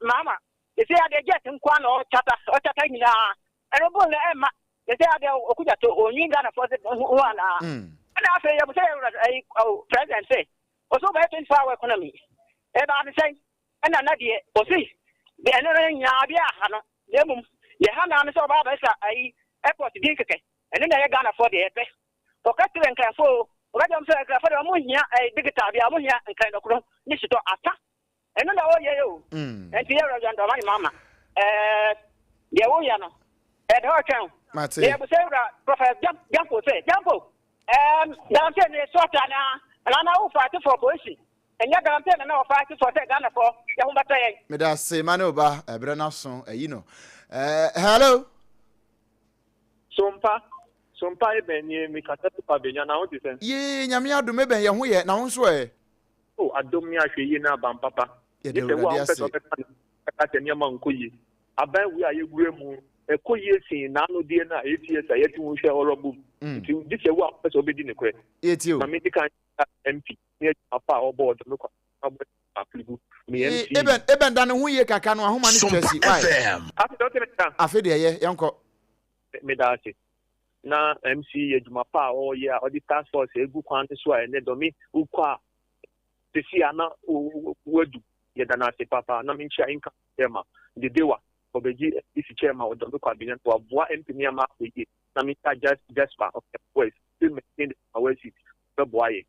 mama they say they get nkwa na o chata nyina ero bo le ema they say they okuja to onyinga na for one na afa ya bo say president say o so by 24 hour economy e ba me say na de o see de eno nya bia ha no demum ye ha na me so ba ba sa airport din keke eno na ye Ghana for the epe o ka tire nkan fo o ga jam say nkan fo de mo hia digital bia mo hia nkan no kro ni sito ata eno na o ye yo enti ye ro ndo mama ye wo ya no e ho twan Mate ye bo say prophet jampo say jampo dan say ne sota na wo fight for police enya campaign na o fight for say Ghana for ya hu bata yen me da say mane oba ebre na so no hello sompa ebenye mi kata pa benya na ho disen ye nyame adom eben ye ho ye na ho so oh adom mi ahwe yi na ban papa ye de de wo wura a pese ka tenya man koyi aban wi aye gure mu ekoyi sin na no die na ATS ayeti wo hwe orobu ti dise wo a pese obedi ne kwe ye ti o ma me dika MP ne apa oboard no kwa aplibu mi MP eben da ne ho ye kaka no ahoma ne twasi FM. afi do teme ta afi de ye yanko me da ase na MC ejuma pa o ye o di task force egu kwan so a ne do mi ukwa tesi ana wadu ye da na se papa na mi nchia inka tema de dewa obeji isi chairman o do kwa binya to avoa MP ni ama ye na mi ta just part of the voice still maintain our seat the boy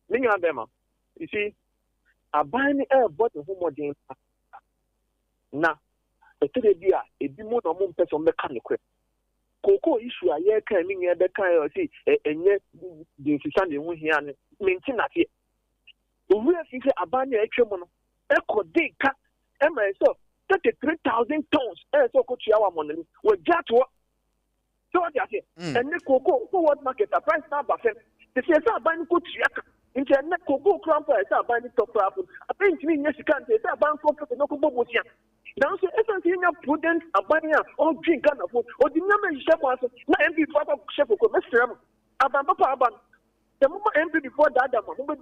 me nya bema you see abani bot ho modern na etere dia ebi mo no mo mpese me ka ne kwe koko issue aye kan mi nya be kan o si enye de sisa ne hu hia ne menti na tie owu afise abani atwa no ekode ka ema so 33,000 tons so ko tua wa monani we jato so what you say and ne koko for what market the price na ba fe te se abani ko tua ka nti ne koko krampo se abani top up abani mi nya sika nti se abani ko fe no ko bobosia now so essence nya prudent abani a o drink Ghana food o di nyama yi chef so na MP for chef ko mesrem aban papa aban the moment MP before that man no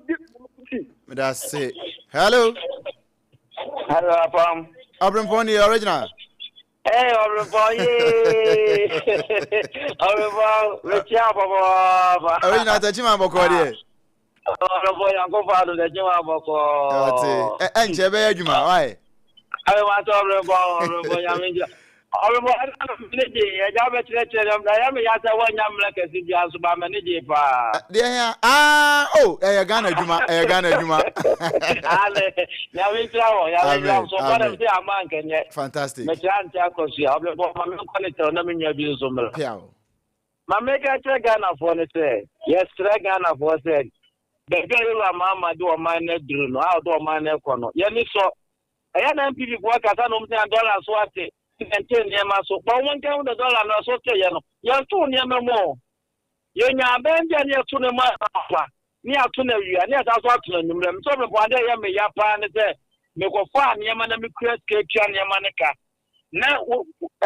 be that's it hello APAM Obrempong the original hey Obrempong Obrempong Richard Baba original tachima boko de Obrempong yanko fado tachima boko ati enche be adwuma why I want Obrempong yaminja Obrempong meneje ya jabe chere ya me ya sa wanya mleke si bia so ba meneje pa de ya Ghana adwuma ale ya wintra so ba dem say aman kenye fantastic me chante akosi Obrempong ma me connect na me nya bi so mla piao ma me ka che Ghana for ne say yes tre Ghana for say the girl wa mama do o man na duru no how do o man na ko no ye ni so eya na MPP ko kasa no mte dollar so ate maintain yema so but one kind of dollar no so te ye no ya to ne memo ye nya benja ne to ne ma pa ni ato na wia ni ata so ato na nyumre mto me bo ade ye me ya pa ne se me ko fa ne ma na me create tua ne ma ne ka na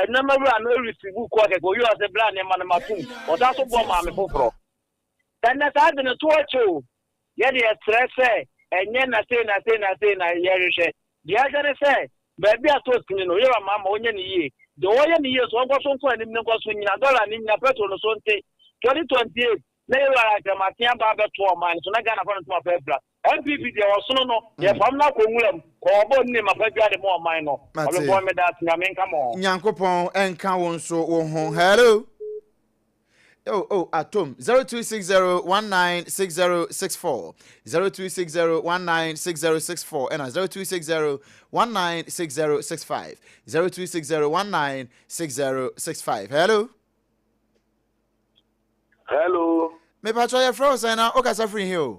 na ma wura no receive ko ke go you as a brand ne ma na matum o da so bo ma me foforo dan na ta de ne to acho ye de stress enye na say na ye rehwe dia gane say baby ato tini no ye mama onye ni ye de oye ni ye so nko so nko ani nko so nyina dollar ni nyina petrol so nte 2028 na ye wara ka matia ba be to o man so na Ghana for no to pebra MPP de o so no ye fam na ko nwuram ko obo ni ma pebra de mo o man no o bo me that nya men ka mo nyankopon enka won so wo ho hello atom 0260196064 0260196064 and 0260196065 0260196065 hello me patcho your froze na o kasa free here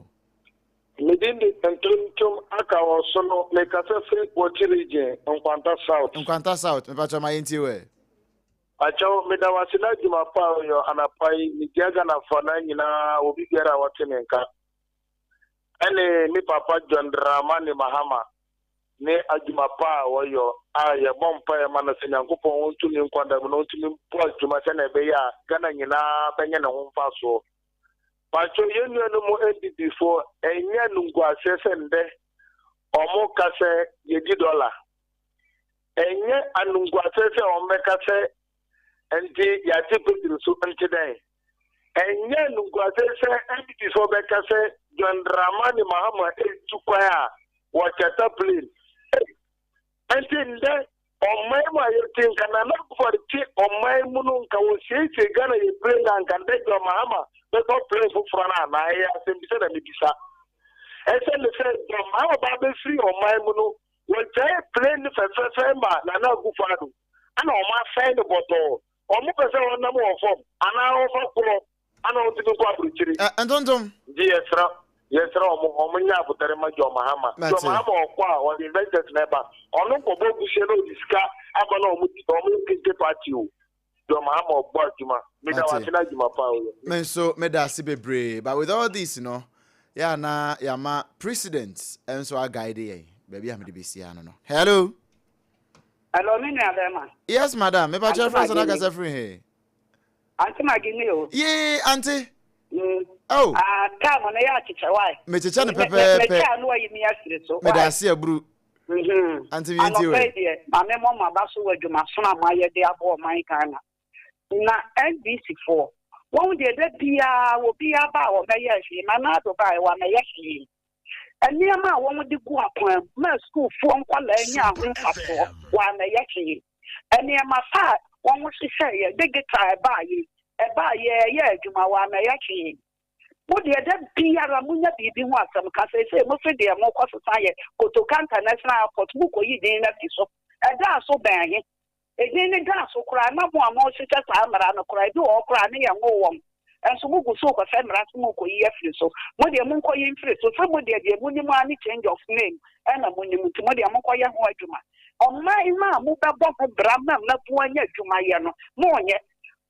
Medindi Antonio Akawa Sono, le Casa Free Waterige, Nkwanta South, me patcho my intiwe. Acho medawasila juma pa yo anapai nijaga na fana nyina obi biara watenenka ene mi papa John Dramani Mahama ne ajuma pa yo ya bompa ya mana senyankopon wontu ni nkwanda no wontu ni po juma sene be ya Ghana nyina benye na homfa so pacho yenu no mo endi before enya nungwa sesende omo kase $10 enye anungwa sese omekase enti ya tipu so enti dai enye nungwase se enti so beka se John Dramani Mahama etukwa ya wachata plane enti nde omai ma yetin kana na for ti omai munu nka wo se Ghana ye plane nka nde John Mahama be to plane fu frana na ya se bi se na mi bisa ese le se John Mahama ba be free omai munu wo jai plane fe ma na gufadu ana o ma fe ne boto omu pese wona mo form ana o fa ko ana o tibu kwa bruchiri entontom di esra Yes, Omunya Buterema Jo Mahama. Jo Mahama or the investors never. Ono Kobo Bushelo Diska, Abano Muti Party. Jo Mahama or Bartima. Medawasina Juma Power. Men so medasi bebre. But with all this, yeah, na yama precedents and so I guide ye. Baby, I'm the BC. No. Hello. Hello, Madam. Yes, madam. Me ba chef friends na gasa free here. Auntie Magini. Yeah, auntie. Oh. Come on, ya chicha why? Me chicha ne pepe. Me chicha no yi mi asire so. Me da se abru. Auntie mi nti we. Ma me mo ma ba so wadwuma so na ma ye de abo man kan na NBC4. Won de bia wo bia ba wo me ye hwe ma na do ba wa me ye hwe. Eniama won de gu akwan ma school fo nkwala anya ahunfafo wa me ye hwe. Eniama fa won wo hye ye digital ba yi. Eba ye adwuma wa me ye hwe. Wo de biara munya bibi ho asam ka say mo fe de mo kwasa ye Kotoka International Airport mu ko yi din na ti so. Eda so ban ye. Edin ni gas okura na mo amo hyehyɛ saa mara no kura bi wo kura ne ye ngo wom enso mu gu so ko fe mara so mo ko yi afiri so mo de mo ko yi mfiri so fa mo de mu ni mo ani change of name na mo ni mo ti mo de mo ko ye ho adwuma omai ma mo be bo ho brama na fu anya adwuma ye no mo nye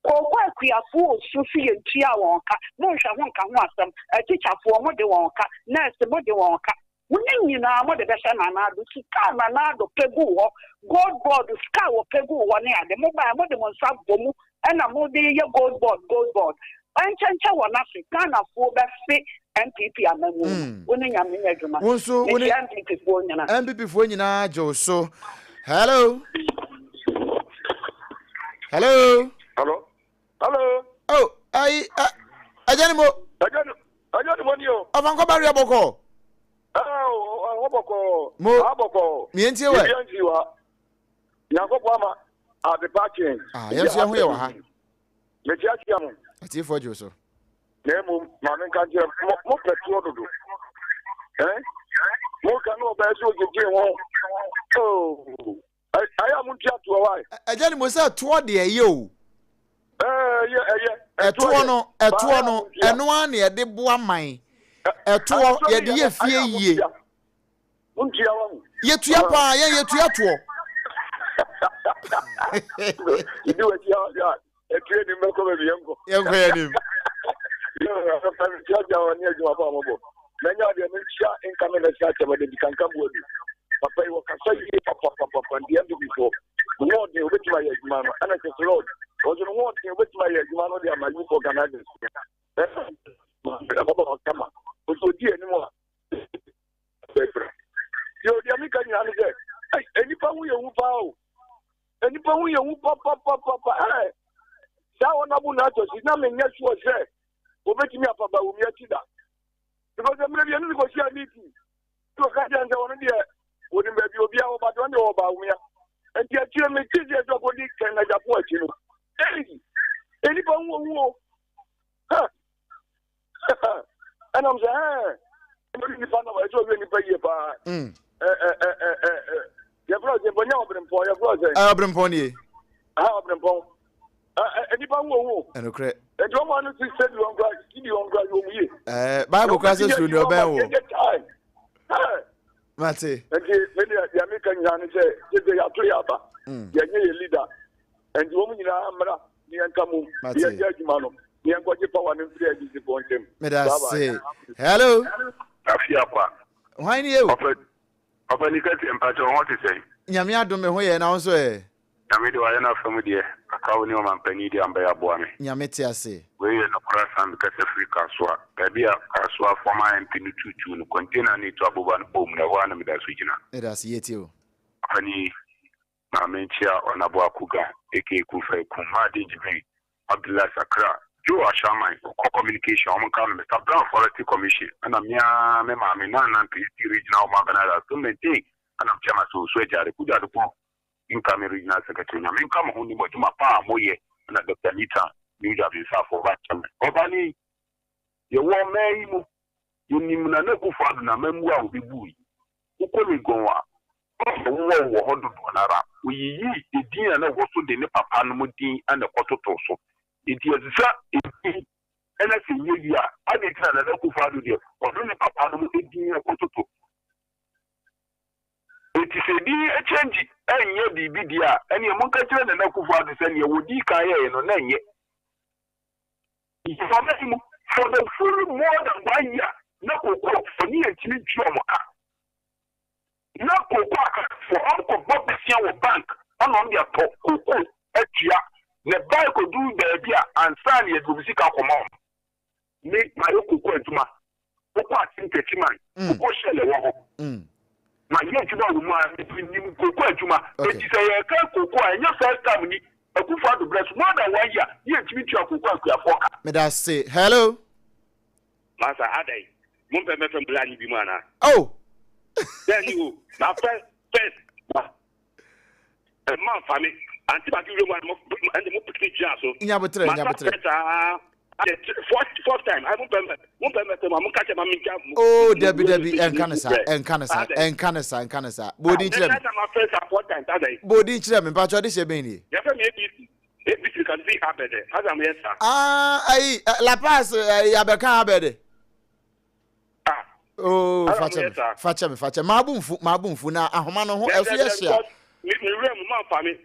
ko kwa kuafo so fi ye ntua won ka mo hwa ho nka ho asam teacherfo mo de won ka nurse mo de won ka Wuni na mo de besa na na do sika na na do pegu ho gold board sika wo pegu wo ne ade mo ba mo de mo nsa bomu e na mo de ye gold board anchancha wo na Africa na fo be fi MPP amamu woni nya me adwuma wonso woni MPP fo nyina MPP fo nyina jo so hello hello oh ajani mo ni o afanko bari aboko Aboko. Mienti we. Yankopɔ ama ade parking. Yes ya ho ye wa ha. Me tia mo. Ati fo jo so. Na mu ma me kan je mo petrol dodo. Mo kan no ba so jeje won. Oh. Aya mu tia to wa. Ajani mo say to de ye o. Eto no eno an ye de boa man. Eto ye de ye fie yie. Untia won. Ye tuya pa ye tuya to. You do it ya. Etu ni me ko be yanko. Yanko ya ni. Yo, fa mi tia ja ni ejuma pa mo bo. Na nya de mi tia income na tia ba de kankan bo di. Papa yi wo kasa yi papa ndi am before. No de obeti ma ye ejuma no. Ana se road. Ojo no de obeti ma ye ejuma no de amaji for Canada. Papa kama. Ojo di eni mo. Yo dia mi kan ya ni de. Eni pa wu ye wu pa o. Eni pa wu ye wu papa. Sa wona bu na to si na me nya sure say. Obeti mi apa ba wu mi atida. Because I'm ready to go see a meeting. To catch and on the wouldn't be Obia about one about me. And the actual material of what it can like a point, you know. Anyone who and I'm saying, I'm really fond of it. Really pay about your brother, but now your brother. Obrempong. Obrempong. Anyone who and okay. And don't want to say you on grass, you on grass. Bible classes with your bell. Mate. And the American Yan say, they are three upper. You're leader. And the woman in Amra, the Ankamu, the Judgmano, the Anquaji Power and Free disappointed him. May I say, hello? Why you? Of any cut empathy, what to say? Yamia do me way and also a. Yamido, I know from the Akaunium and Penny and Bayabwami. Yamitia say. We are no press and because Africa Swa. Maybe a Swa for my and Pinutu container need to above one home, the one with us regional. It has yet you. Penny, Mamentia on Abuakuga, aka Kufa, Kumadi Jimmy, Abdullah Sakra, Joe Ashamai, communication, Mr. Brown Forest Commission, and a Mia Mamina and PC regional Magana, to maintain, and I'm Chamasu Sweja, the Kuda. Income regional secretary. I mean, come on, but my pa moye and Dr. Nita, you have yourself for that. Obani, you want me, you need to go for the memoir of the boy. Who can we go on? We eat the dinner and also the Nepapano and the Kototoso. It is and I see you are. I didn't tell the local father there, or only papa no be a kototo. It is a change, and you be dear, and your monkey and the local father send you would be kaya no name yet. For the full more than 1 year, no cocoa for me and Chili Choma. No cocoa for Uncle Bob the bank, on their cocoa, Etia, the bank could do the idea and sign it to Sika Common. Make my cocoa to my cocoa in Techiman, cocoa shell. My young woman between cocoa to my, but you say a cocoa and your first time. A good father bless more than 1 year. Here to meet your cocoa. May I say hello? Master Ade, Mumpa from Blani Bimana. Oh, then you, now first, a month for me, and the Mupiki Jasso. Yabutre. Fourth time, I won't permit Mamma. Oh, Debbie, and Canasa. Body children. Body children, but what is your baby? ABC can be happy. As I'm here, sir. La Paz, Yabaka Bede. Oh, Fatcham, Mabum Funa, Ahomano, yes, family, one family.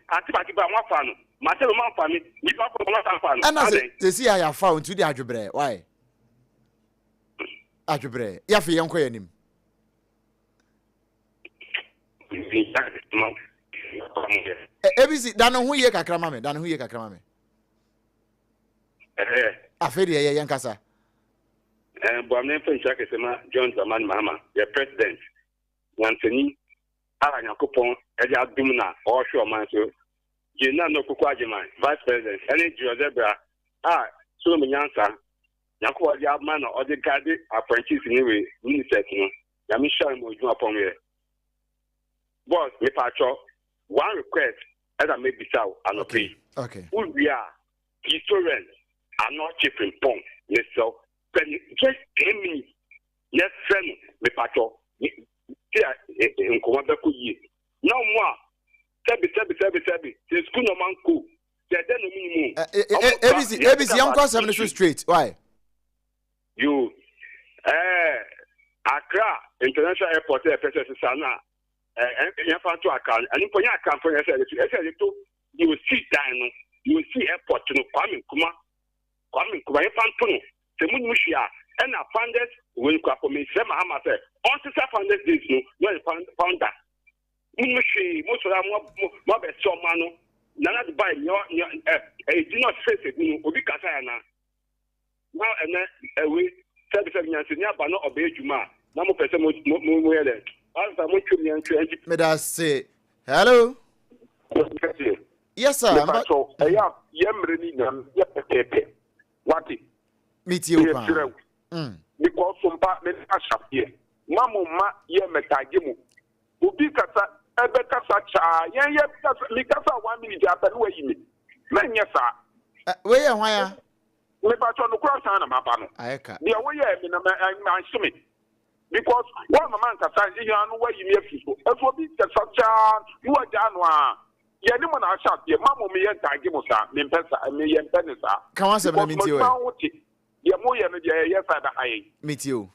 And as they see, I have found to the Ajubre. Why? Ajubre, Yafi Yanko him. ABC, Dano, who ye Kakramame, Dano, who ye Kakramame. Afedia Yankasa. And Boamne Fenchakesema, John Zaman Mama, the president. Once any, Aranakopon, Edia Dumna, or Shaw Manso. You know, no Kukwajima, Vice President, any Josebra, so many answer. Yakwa Yabman or the guy apprentice anyway, Minister, Yamisha Moju upon me. Boss, me patcho, one request, as I may be so, and okay. Who we are, historians are not cheap in pong, yes, so, just 10 minutes, yes, friend, me patcho, here in Kumabaku ye. No more. Sebi. The school no man cool. The no minimum. ABC, young cross 7 straight. Why? You, Accra International Airport, Sana, to account, and in Ponya account for you will see Dino, you will see airport to Kwame Kuma, Fantuno, the Munushia, and I found it when Kwapo Sema Hamate, on to 500 days, no, found that. Most of them more so mano. None of the buy your do not face it, Ubicasana. Now and then away 7 years in Yabano obey Juma. Number person more than I'm going to may I say hello? Yes, sir. I am Yam what meet you because some partners are shop here. Mamma, Yametagimu. Ubicasa. Ebekasa ye mikasa 1 minute after we yi me sir we why me ba cho no cross na mapa no ayeka dia we ye me na anhime because one man kasa you anu we yi me afiso eso bi kasa cha you aja no a ye ni mo na sha ye mamu me ye tagi mo sa me pesa me ye mpene sa kan wa se na meet you ye mo ye no ye ye fa da haye meet you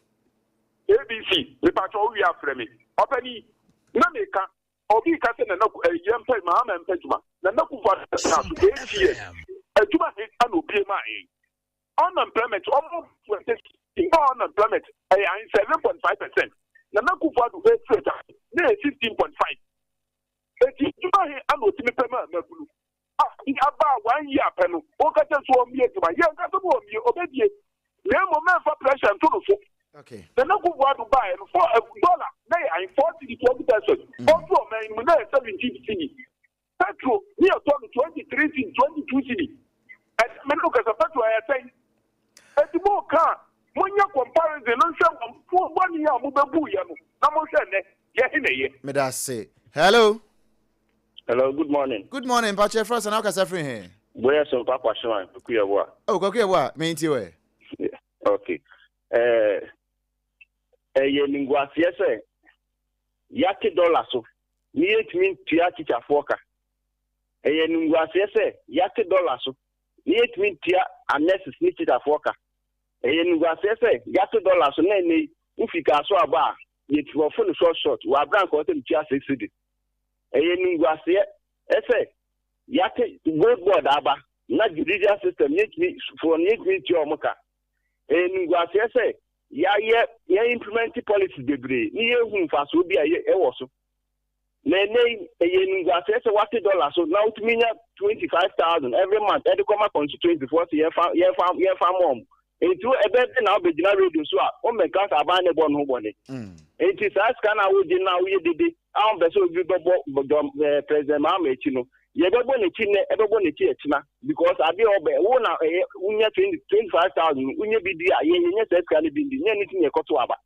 ABC me ba cho we afre me opani na me ka Obi kase na yempe Mahama Mpejuma na nakuva na 8 years ejuma an obi ma unemployment almost 20 unemployment 7.5% na nakuva do 8 na 15.5 ejuma an otimi pema magulu aba 1 year penu o ka so omi ejuma ye ka so omi obedie na mo mefa pressure to no so. Okay. The local water buy for $1, nay, 40 to 20 pesos. Also, man, 17 city. Petrol, near 23 city, 22 city. And men look at the petrol, I say, at the more car, when you compare the non 1 year, Mubabu, Yamu, may I say hello? Hello, good morning. Good morning, Pache Frost, and how can I say here? Where's some Papa Shaman? Oh, okay, what? Mean to you? Okay. Lingwasia say, Yaki dollar so, near me to Yakicha Foka. Lingwasia say, Yaki dollar so, near me to a nurse snitched a Foka. eyen ngwase say yato dollars na ni ufika so aba ye to phone short wa brank o tem tia 60 eyen ngwase ese yate gold board aba na judicial system yeki for yeki ti omuka eyen ngwase say ya implement policy debre ni ehun faso bi aye ewo so na eyen ngwase say what dollars so now to mean 25,000 every month e dey come constituency 40 year farm mom into ebe na obegina radio so a o make us aba ne bon ho bone enti sa ska na wo di na wo yedede a on be so bi bobo president ma echi no ye bebo ne chi ne ebebo ne chi echina because abi obe wo na unye 25,000 unye bi di aye nye sa ska ne bi di nye ni tinye koto aba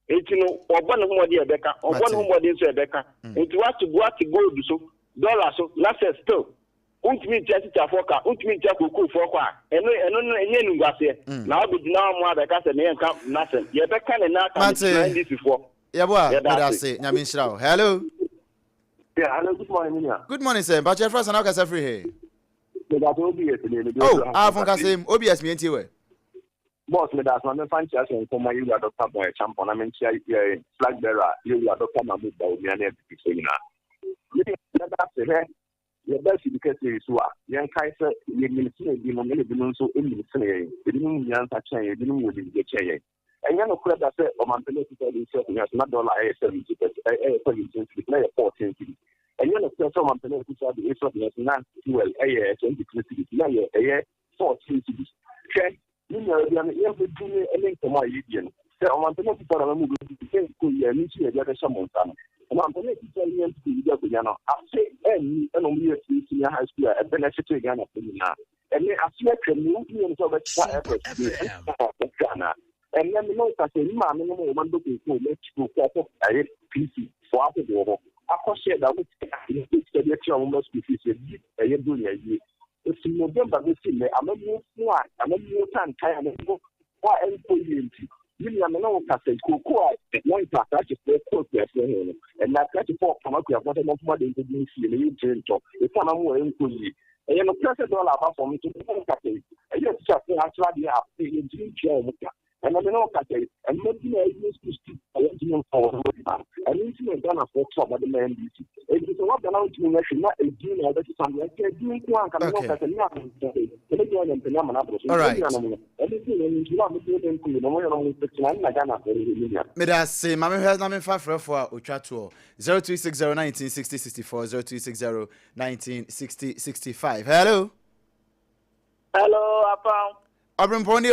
enti no obo ne ho de ebeka obo ne ho de so ebeka enti what to go do so dollar so na still ultimate justice afoka ultimate jakuku fokwa eno enye nungwase na obidina mu abeka se ne nka nase ye beka ne na ka this before yeboa medase nyaminshirawo hello yeah hello good morning sir but your first and how can free here from kasem obs me entiwe boss medase na me fancy as en koma you Dr. Boy champion na me ntia flag bearer you Dr. Mahmoud Daomi na epic so nyina medase ye best because so a yen kai se ye ministry bi mo le bi no so ministry ye bi no nyan ta chen ye bi no wo bi chen ye enya no kura da se o man pele to the so na dollar e 70 na 14 enya no kura so man pele to the so na fuel e 23 na ye 14 che ni no ya ye bi ni enen ko ma yi bien se o man pele to na mu bi ko ye ni chi ye da shamonta no man pele to ye ni bi da no afse and only senior high school a benefit to Ghana na and I see a new so much effort Ghana and then no ka se ma me no man do ko let to ko a PC for after the war akọ share that with the actual almost PC a year do ye it's in November this year I'm a new time kind of why William no ka se koko one part that is the code and that 34 come up with what more than to be see the gentle the time more employee and you know $1 for me to ka se and you just actually have the dream and I know ka se and maybe I use to speak I want to know for and you see Ghana for trouble the man it is what Ghana to mention not a deal that is something like doing one can know ka se na all right Medase mama has na me fa frefo a otwato 0260196064 0260196065 hello APAM Obrempong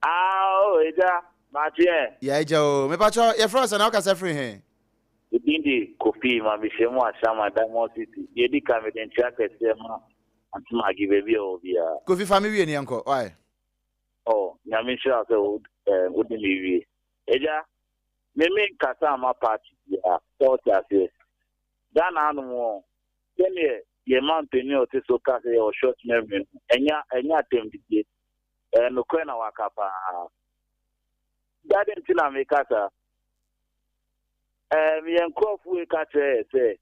o eja matien ya eja o me pacho ye frost na o ka se free he Ibindi kofi ma bi shemu asama Diamond City ye di ka me den tia kese ma antuma give be obia kofi family ni anko why nyame sure so wouldn't leave eja me kasa ma party ya thought as dan anu tell ye man penny o te so ka say o short memory enya tem di no ko na wakapa dadin tina me kasa me enkofu e ka say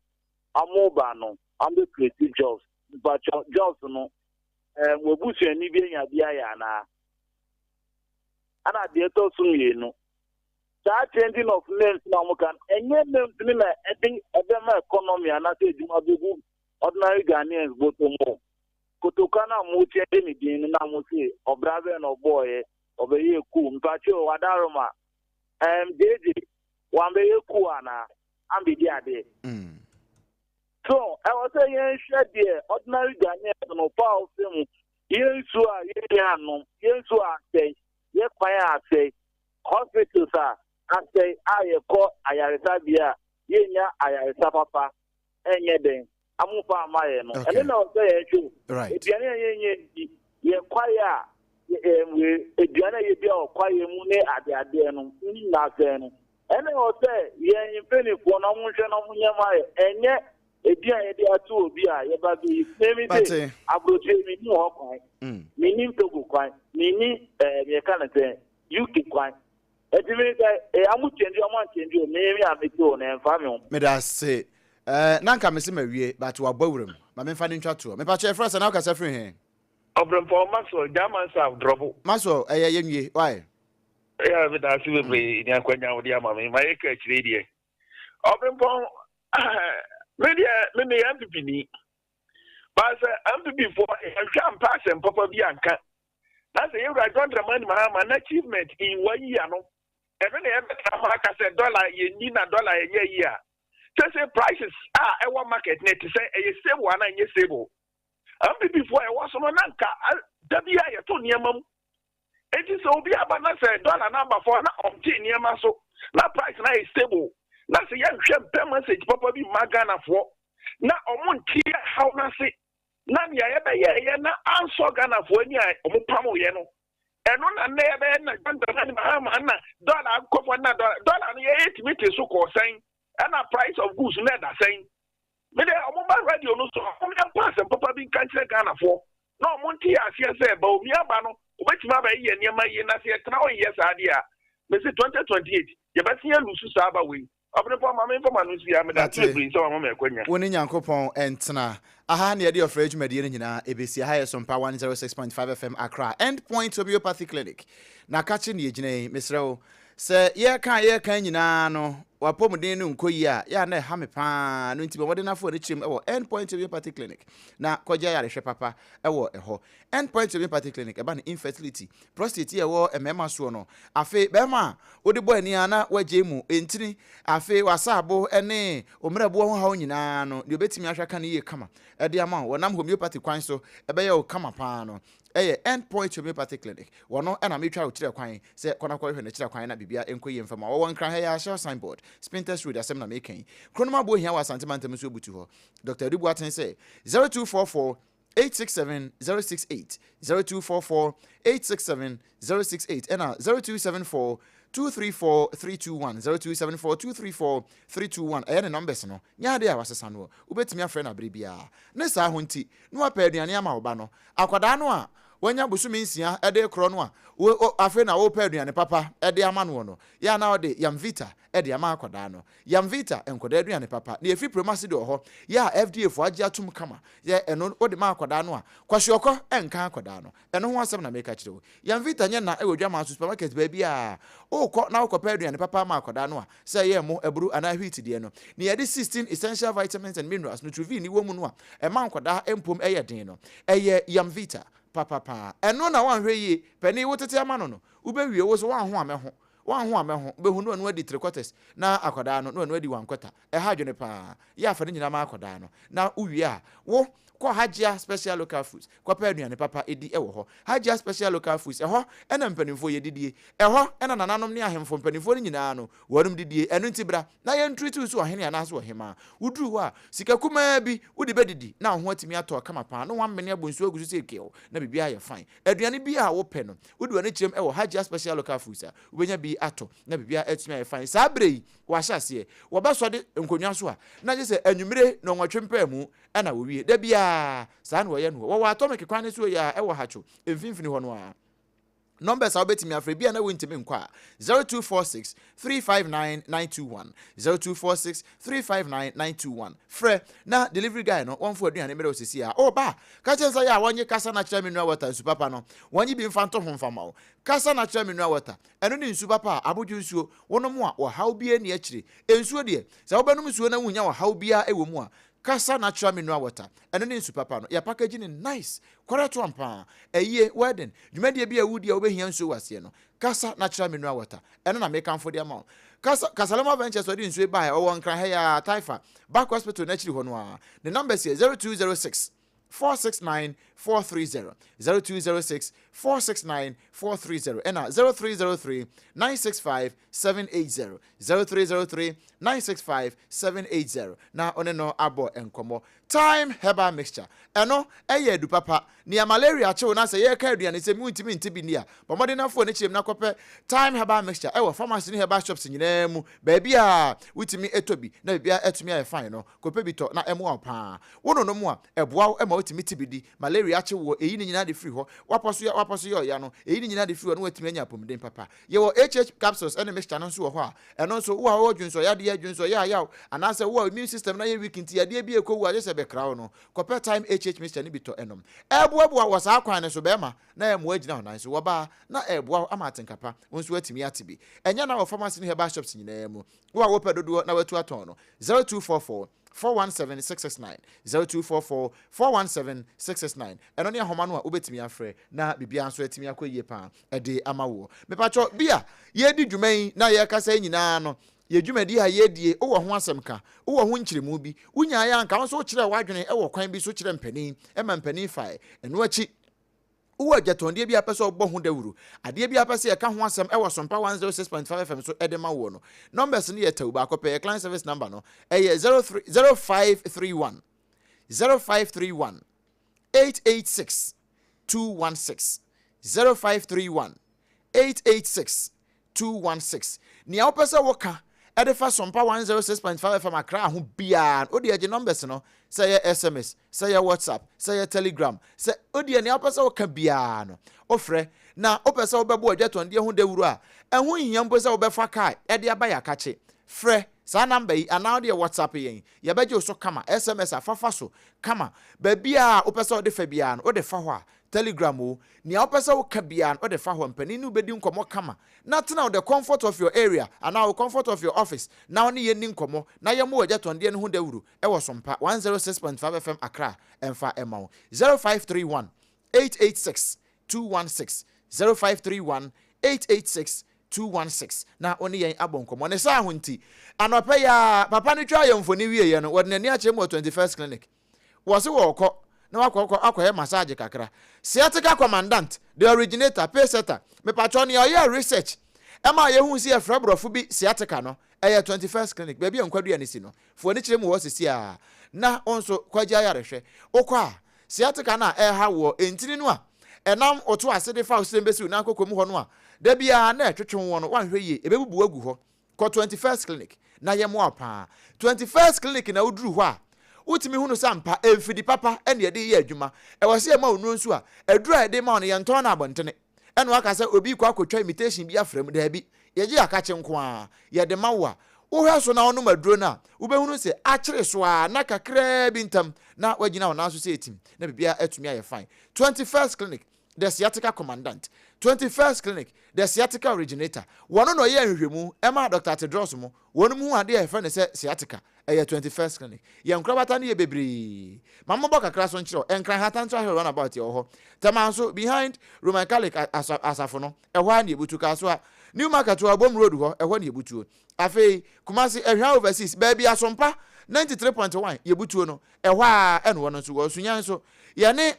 amoba no am be creative jobs but jobs no we busu ani bi nya bia ya na ana de to sunye no that changing of names na mo kan enye names ni na edin ebema economy ana te djuma begu ordinary Ghanaians botomo kotokana mu chende ni din na mo se obrave no boy obeye ku mpache o wadaroma jeje wambeye ku ana ambidi ade so I was saying share there ordinary Ghanaians no power film yensu a yenu yensu a say ye kwaya say hospitals are say aye ko ayaresa bia ye nya ayaresa papa enye den amufa amaye no ene na o say eju eduane ye ye kwaya we eduane ye bia o kwaya mu ne ade no ni na say no ene o say ye impeni fo na mu hwe na mu nya maye enye edia ye dia tu obi a ye ba bi nemi te abroche mi ni ho kwan mi ni togo kwan mi ni ye kana te UK kwan etimi amu change o me ameti o na enfa me me da say nanka me se mawie but wa bawuram ma me fa ni ntwa to me pa che fresh na ka se free he Obrempo Maxwell, German South Trouble. Maxwell, yenye, why? Yeah, but I see we play in Yakwanya with Yamami, my age lady. Obrempo, many MPP. But MPP for a pass and Papa Bianca. That's a year I don't remind my achievement in 1 year. Every time I said dollar, you need $1 a year. So say prices are our market net to say a stable one and stable. Before I was on Anka, WI to Niamum. It is so be about $1 number for an 10 year so. Now price now is stable. That's a young shame message, probably Magana for. Now, I want to hear how I say. Now, ya na answer Ghana for any Pamo Yeno. And on a never and dollar $8 meters so called saying, and a price of goods leather saying. Maybe a mobile radio no so how many pass and Papa being cancer Ghana for. No Monty as you say about Miabano, which Maba year near my year, now years idea. Mr. 2028, you better see a Lucy Sabaway. Woni Nyankopon entna aha ne de of rage medie nyina ebesi ha SOMPA 106.5 FM Accra Endpoint Homeopathy Clinic na kache ne yegine mesrewo se ye kan nyina no wapomden no nkoyi a ya na ha me pa no nti bo de na fo ne chim ewo Endpoint Homeopathy Clinic na koja ya rehwe papa ewo eho Endpoint Homeopathy Clinic eba ne infertility prostate ewo emema so no afi bema odi bo ani ana waje mu entini afi wasabo ene omrebo ho ha nyina no de obetimi ahwaka ne ye kama ede ama wonam homeopathy kwan so ebe ye o kama pa no Endpoint Homeopathy Clinic wono na metwa ukire kwan se kona kwa hwe na kire kwan na bibia enkoye mfama wo nkran ha ya share signboard Spinters Road asem na making kronoma bo hia wa santimantem so butu ho Dr. Dubu aten say 0244 867 068 0244 867 068 and 0274 234 321 0274 234 321 aye numbers no nya de a wasesa no ubetimi afre na brebia ne sa ho nti no apa aduane ama oba no akwada no a wanya busumi nsia ede kro no a afre na wo pa aduane papa ede ama no no ya na ode Yamvita ede ama akwada no Yamvita enkoda aduane papa na efi promasi de ho ya FDA fo agi atum kama ya eno ode ma akwada no a kwahyeoko enka akwada no eno ho asem na meka kire wo Yamvita nya na ewodwa ma supermarket ba bia okọ na okọ pa aduane papa ma akwada no a say ye mo eburu ana hwit de no na ye de 16 essential vitamins and minerals nutrivi ni wo mu no a e ma akwada empom eye den no eye Yamvita papa eno na wan hweye pani wotete ama no no ubewie wo so wan ho ameho behu no anu adi 3/4 na akwada no anu adi 1/4 ha dwene pa ya afa nyina ma akwada no na uwie a wo kwa Hajia Special Local Foods kwa pa aduane papa edi ewo ho Hajia Special Local Foods eho ena mpanimfo ye didie eho ena nananom ne ahemfo mpanimfo ni nyina no worum didie enu ntibra na ye ntreat so ohene anaso ohema wuduru ho a sika kuma bi wudi bedidi na ho atimi ato kama pa no 1 mene abonsu agusu sekeo na bibia ye fine aduane bi a wo pe no wudu ani chirem ewo Hajia Special Local Foods a ubenya bi ato na bibia atimi ye fine sabrei wa hyase wo basode nkonwa so a na je se anwumire no nwatwempa mu ana wo wie da bia saa no ye no wo atomic kwan so ya e wo hacho emfinfini ho no a numbers are betting me afre bia na wintimi nkwa 0246 359 921 0246 359 921 fre na delivery guy no one for aduane mere osisi a ba ka chensa ya wonye kasa na kira mineral water nsu papa no wonye bi mfanto ho mfama o kasa na kira mineral water eno ni nsu papa aboju nsuo wono mu a wo haw bia ne akire ensuo de sa wo benum nsuo na wunya wo haw bia ewo mu a Kasa natural mineral water eno ni nsu papa no ya packaging ni nice correct one pa eye wedding dwumadie bia wudi a obehia nsu wase no Kasa natural mineral water eno na make am for the amount Kasalama Ventures odi nsu ba o won kran ha ya Taifa back hospital na chiri ho no a the number is 0206 469 430 0206 469 430 and 0303 965 780 0303 965 780 na oneno abo enkomo time herbal mixture eno eye du papa ni malaria che na se ye ka aduane se mi ntimi ntibi ni a bomode na fo ne chirem na kope time herbal mixture ewo pharmacy ni herbal shops nyina mu ba bia wutimi etobi na bia etumi aye fine no kope bi to na emu apa wono no mu a eboa ema wutimi tibidi malaria che wo eyi ni nyina de free ho waposo aposo yo ya no eyi ni nyina de fi no watimi anya pomden papa ye wo HH capsules ene mixture no so wo ho a eno so wo a wo dwunso ya de adwunso ya ana se wo immune system na ye weak nti ya de bi ekowu a je se be krawo no kope time HH mixture ni bi to enom eboa wo sa akwan ne so be ma na ye mo agina ho nan so wo ba na eboa ama atenkapa wonso watimi atibi enya na wo pharmacy ni herbal shops nyina mu wo a wo pedodo na watu aton no 0244 417 669 0244 417 669 eno ne ahoma no a obetimi afre na bibia nso atimi akoyie pa ede amawo mepacho bia ye di dwuman na ye kasa nyina no ye dwumadi ha ye die wo ho asemka wo ho nkyiremu bi unya ya nka nso kire wadwene e wo kwan bi so kire mpanin e ma mpanin fae eno achi uwa jatonde bi apese ogbo ho dawuru ade bi apese ye ka ho asem e wo SOMPA 106.5 FM so edema wo no numbers ni ye tawu ba ko pe client service number no e ye 0531 886 216 0531 886 216 ni apese wo ka edefa SOMPA 106.5 FM akra ho bia odi age numbers no say your SMS say your WhatsApp say your Telegram say odi ani apesa wo ka bia no ofre na opesa wo bebo adwaton de ho dawuru a ehun hiam pesa wo befa kai ede aba ya kache fre sa number yi ana de WhatsApp yen ye beje so kama SMS afafa so kama ba bia opesa wo de fa bia no wo de fa ho a Telegram o ni opesa wo ka bia no wo de fa ho mpani nu bedi nkomo kama not now the comfort of your area and now comfort of your office now ni yen nkomo na ye mo adwaton de ho dawuru e wo SOMPA 106.5 FM Accra emfa emawo 0531 886 216 0531 886 216 na oni yen abonkomo ne sa ho nti anopa ya papa ni twa yemfoni wie ye no wodne ni ache mo 21st clinic wo se wo kọ na akọ massage kakra sciatica commandant the originator pay setter me patron ye research ema ye hu si e frabrofo bi sciatica no eye 21st clinic ba bi enkwadu ya nisi no fo ni kire mu wo sisi a na onso kwaji ayarehwe okwa sciatica na ha wo entini no a enam oto asede fa osembesi na akokom ho no a da bia na etwetwe wo no wanhwe ye ebebubu agu ho ko 21st clinic na ye mo apa 21st clinic na uduru ho a utimi hunu sampa emfidi papa ene ye ye adwuma e wose e ma onu nsu a adura e de ma ono ye nton na abontene ene waka se obi kwa akotwa imitation bi afram da bi ye gi akache nko a ye de ma wa wo hwe so na ono maduro na wo be hunu se akire so a na kakra bi ntam na wagina wona so se etim na bibia atumi aye fine 21st clinic the sciatica commandant 21st clinic the sciatica originator wono no ye nhwemu ema Dr. Tedros mo wonu mu ade e fe ne se sciatica eye 21st clinic ye nkrabata ne ye bebre mammo boka kraso nchiro enkran hatan to run about ye ho tamanso behind Roman Catholic asafo no ehwa ne ebutu ka so a New Market to Abom Road ho ehwa ne ebutu afei Kumasi ehwa overseas baby asompa 93.1 ye butu no ehwa ene wono so wo sunyan so ye ne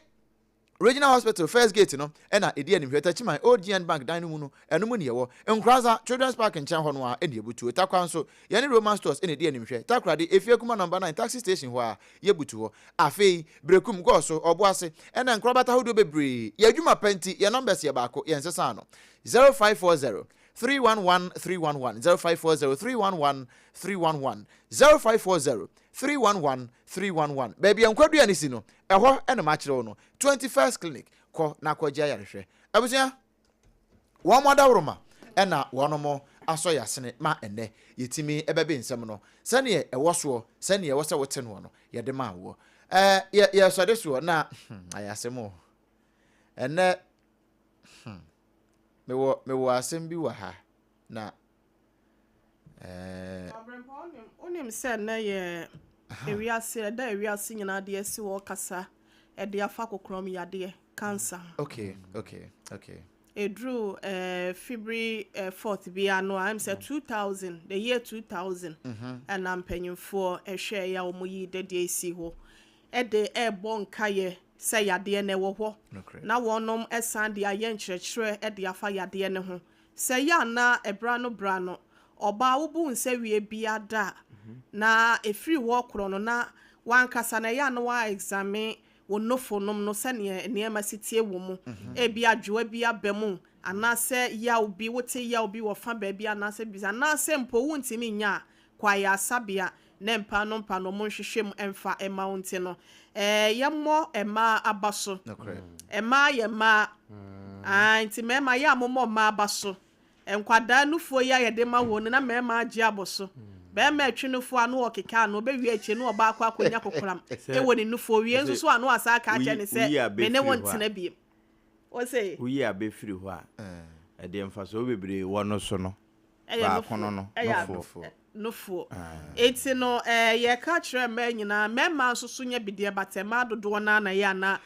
Regional Hospital First Gate no ena edi anim hweta chima OGN Bank dan mu no eno mu ne yewo Nkraza Children's Park nchen ho no a ene ebutu takwa nso ye ne Roman Stores ene edi anim hwe takrade efie kuma number 9 taxi station ho a ye butu ho afei brekum go so oboase ena nkrobata hodo bebre ye adwuma penti ye numbers ye baako ye nsesa no 0540 311 311 0540 311 311 0540 311 311 baby enkwadu anisi no eho ene ma kire no 21st clinic ko na kwaji ayarehwe abusia wo modawroma ena wonomo aso yasene ma ene yetimi ebebe nsem no sane ewo so sane ewo se wote no no yede ma wo ye so de so na ayasemo ene mewo asem bi wa ha na onim se na ye ewiase da ewiase nyina de esi wo kasa e de afa kokrom yade cancer okay edru February 4th bia no I'm say 2000 the year 2000 and am panyimfo ehwe ya omoyi de de esi ho e de e bon kaye se yade ne wo ho na wonom esan de aye nkyerɛkyerɛ e de afa yade ne ho se ya na ebra no oba wo bu nse wie bia da na efiri wo kro no na wankasa na ya no wa examine wonofonom no se ne ma sitie wo mu e bia dwoa bia bemu anase ya obi wote ya obi wo fa ba bia anase bisa anase mpo wuntimi nya kwa ya sabia ne mpa no mo hwehwem emfa ema wonte no yemmo ema abaso ema yema nti mema ya momo ma abaso enkwada nufuo ya yede ma wo na mema agi aboso be ma atwinufo anu okeka no be wi achi no oba akwa akonya kokoram ewo ni nufuo wi enso so anu asa aka ache ne se me ne wontina biem o say uyi abefiri ho a ede mfaso bebre wono so no ba kono no nufuo eti no ye ka kire ma nyina mema nso so nya bidie batema dodo na ya na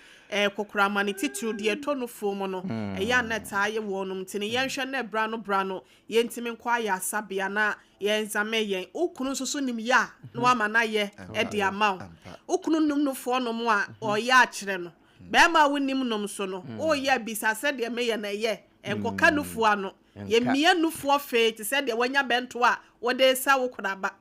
kokorama ne titru de to nufuo mo no ya na taa ye wonum tini ye hwe na brano ye ntimi nkwa ya asabia na ye nzame ye ukunu nso so nim ya no ama na ye de ama ukunu num nufuo no mo a o ya kire no be ma wonim nom so no o ya bisa se de me ye na ye enkoka nufuo ano ye mia nufuo fe ti se de wanya bento a wo de sa wo kodaba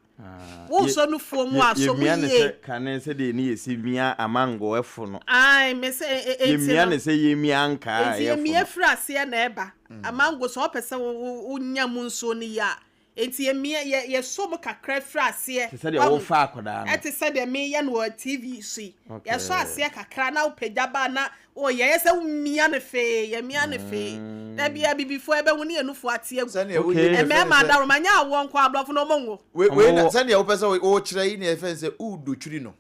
wo so nufuo mu a so mu ye kan se de ni yesi mia amango efo no ai me se ye mia ne se ye mia anka ye mia frase na eba amango so opese wo nya mu nso ni ya enti ye mia ye so mu kakra frase ti se de wo fa akoda no eti se de me ye no TVC ye so ase kakra na upejaba na o ye se mia ne fe ye mia ne fe da bia bibifo ebe hu ne enufu atie egu e me ma da romanya awo nko ablofo no mongo we na se ne wo pese o kire yi ne e fe se udo twiri no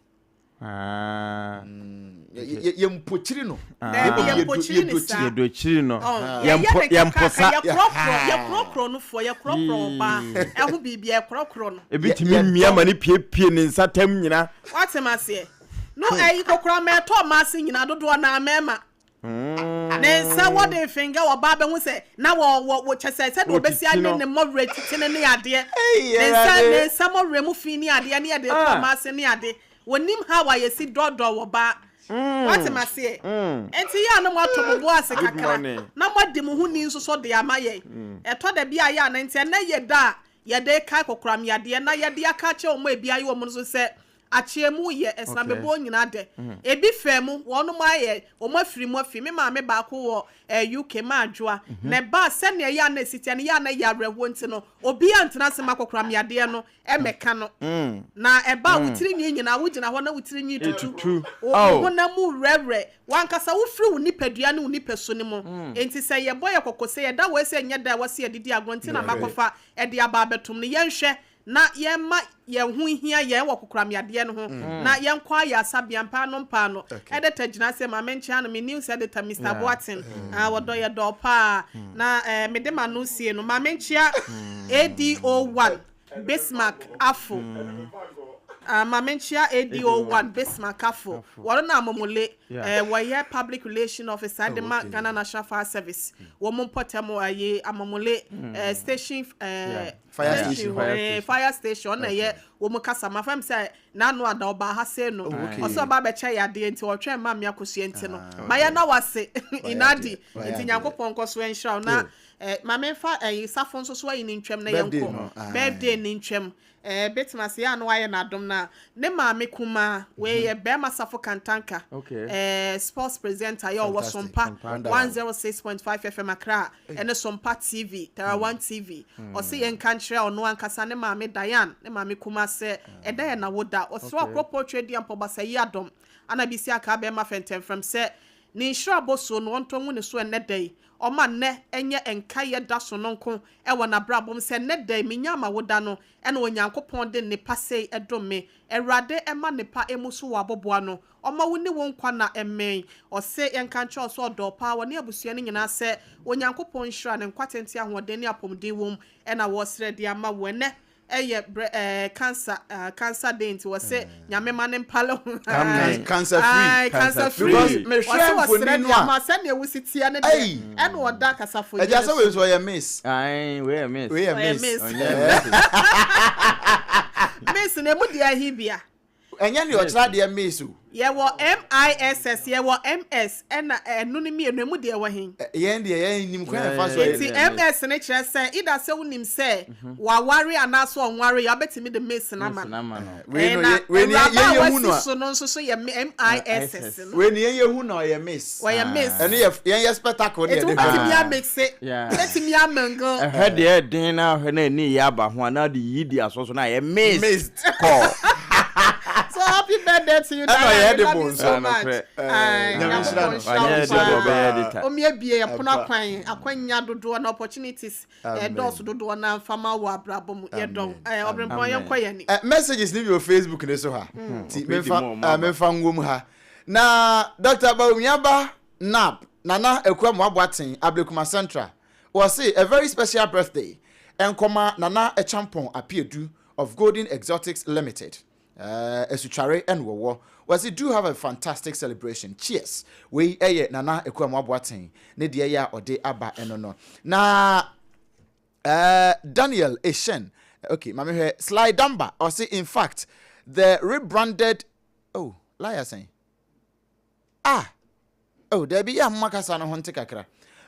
ye mpochiri no ye mpochiri no ye mposa ye krokro no fo ye krokro ba ehu bibia ye krokro no ebitimi mia mani piepie ne nsatam nyina watemase no kokro ma to mase nyina dodo na mema ne sa what dey finger wo ba be hu se na wo chese se do besi ane ne mo retitine ne ade ne sa mo remu fi ni ade ne ade to mase ne ade wonim ha wa yesi dodo wo ba watemase enti ya no mo to mo bo ase kakra na mo de mo hu ni nso so de amaye eto da bia ya na enti na ye da ye de kai kokro am yade na ye de aka che o mo ebia ye o mo so se achiemu ye esna bebo nyina de ebi femu wonu ma ye o ma firi mo afi me ma me ba ko wo UK ma adwoa ne ba se ne ya na sitia ne ya na ya rewo nti no obi antena se makokram yade no emeka no na eba wutiri nyi nyina wo gina ho na wutiri nyi tutu o na mu rere wankasa wo firi wo nipadua ne wo nipaso ne mo enti se ye boye kokose ye da wo se nya da wo se didi agronti na makofa e de aba betum ne ye nhwe na ye ma ye hu hia ye wo kokram yade no ho na ye nkwa ya sabia mpa no editor gina se ma mencha no me news editor Mr. Boatin wodo ye do pa na me de manu sie no ma mencha ADO1 Bismarck Afo Mamenchia ADO1 Bismarck Afo woro na amomole were public relation officer de Ghana National Fire Service wo mompotemo aye amomole station fire station na ye wo mukasa mafam say na no ada oba ha se no oso ba be che yade enti wo twen ma mia kosu enti no maya na wase inadi enti nyankopon koso enhira na mamenfa safon so so yin ntwem na yenko birthday ni ntwem BITMISE ya no waye na dom na ne maame kuma we ye be masafo kantanka sports presenter ya wo SOMPA 106.5 FM Accra ene SOMPA TV Tara 1 TV o se ye nka nkyere ono ankasa ne maame Diane ne maame kuma se eda ye na woda o so akropo trade ampo basa yi adom ana bisi aka be ma fentem from se ni nhira boso no onto mu ne so ene dai o ma ne enye enka ye da so no nko e wona brabom se ne dai menya ma woda no ene onyankopon de ne pase edome erade e ma ne pa emuso wa boboa no o ma woni won kwa na emen o se enka nche so do pa woni abusua ne nyina se onyankopon nhira ne nkwatenti ahoden ne apomden wom e na wo sre de ama wone cancer dent was say nyame manem palo cancer free because me share for ni no ma say na wusitia ne de e na oda kasa for you just we so ya miss we miss miss na mu dia hibia enya ne o kira de miss ye wo MISS ye wo MS na enu ni mienu mu de wo hin ye de ye nim kwa fa so enti MS ne kire se ida se unim se wa ware anaso onware ya betimi de miss na ma we no ye hu no so no so ye MISS we ni ye hu no ye miss wa ye miss ene ye spectacle ne de betimi ya mix betimi ya mango he de den na he na ni ya ba ho na de yidi asoso na ye miss call so happy birthday birthday to you, Diana. Love you so much. Omiebie apona kwan akwanya dodo na opportunities dose dodo na fama wa abrabom yedon obrempon yekoye ni messages ni your Facebook ne so ha ti memfa ngom ha na Dr. Bawumiaba Nap Nana Ekwemu Aboaten Ablekuma Central was say a very special birthday enkoma Nana Echampon Apiedu of Golden Exotics Limited Esuchare and Wowo was it do have a fantastic celebration. Cheers. We Nana Ekwemu Aboaten ne de ya ode aba enono na Daniel Eshen. Okay, mama here Sly Damba or say in fact the rebranded liar saying there be makasa no honte kakra.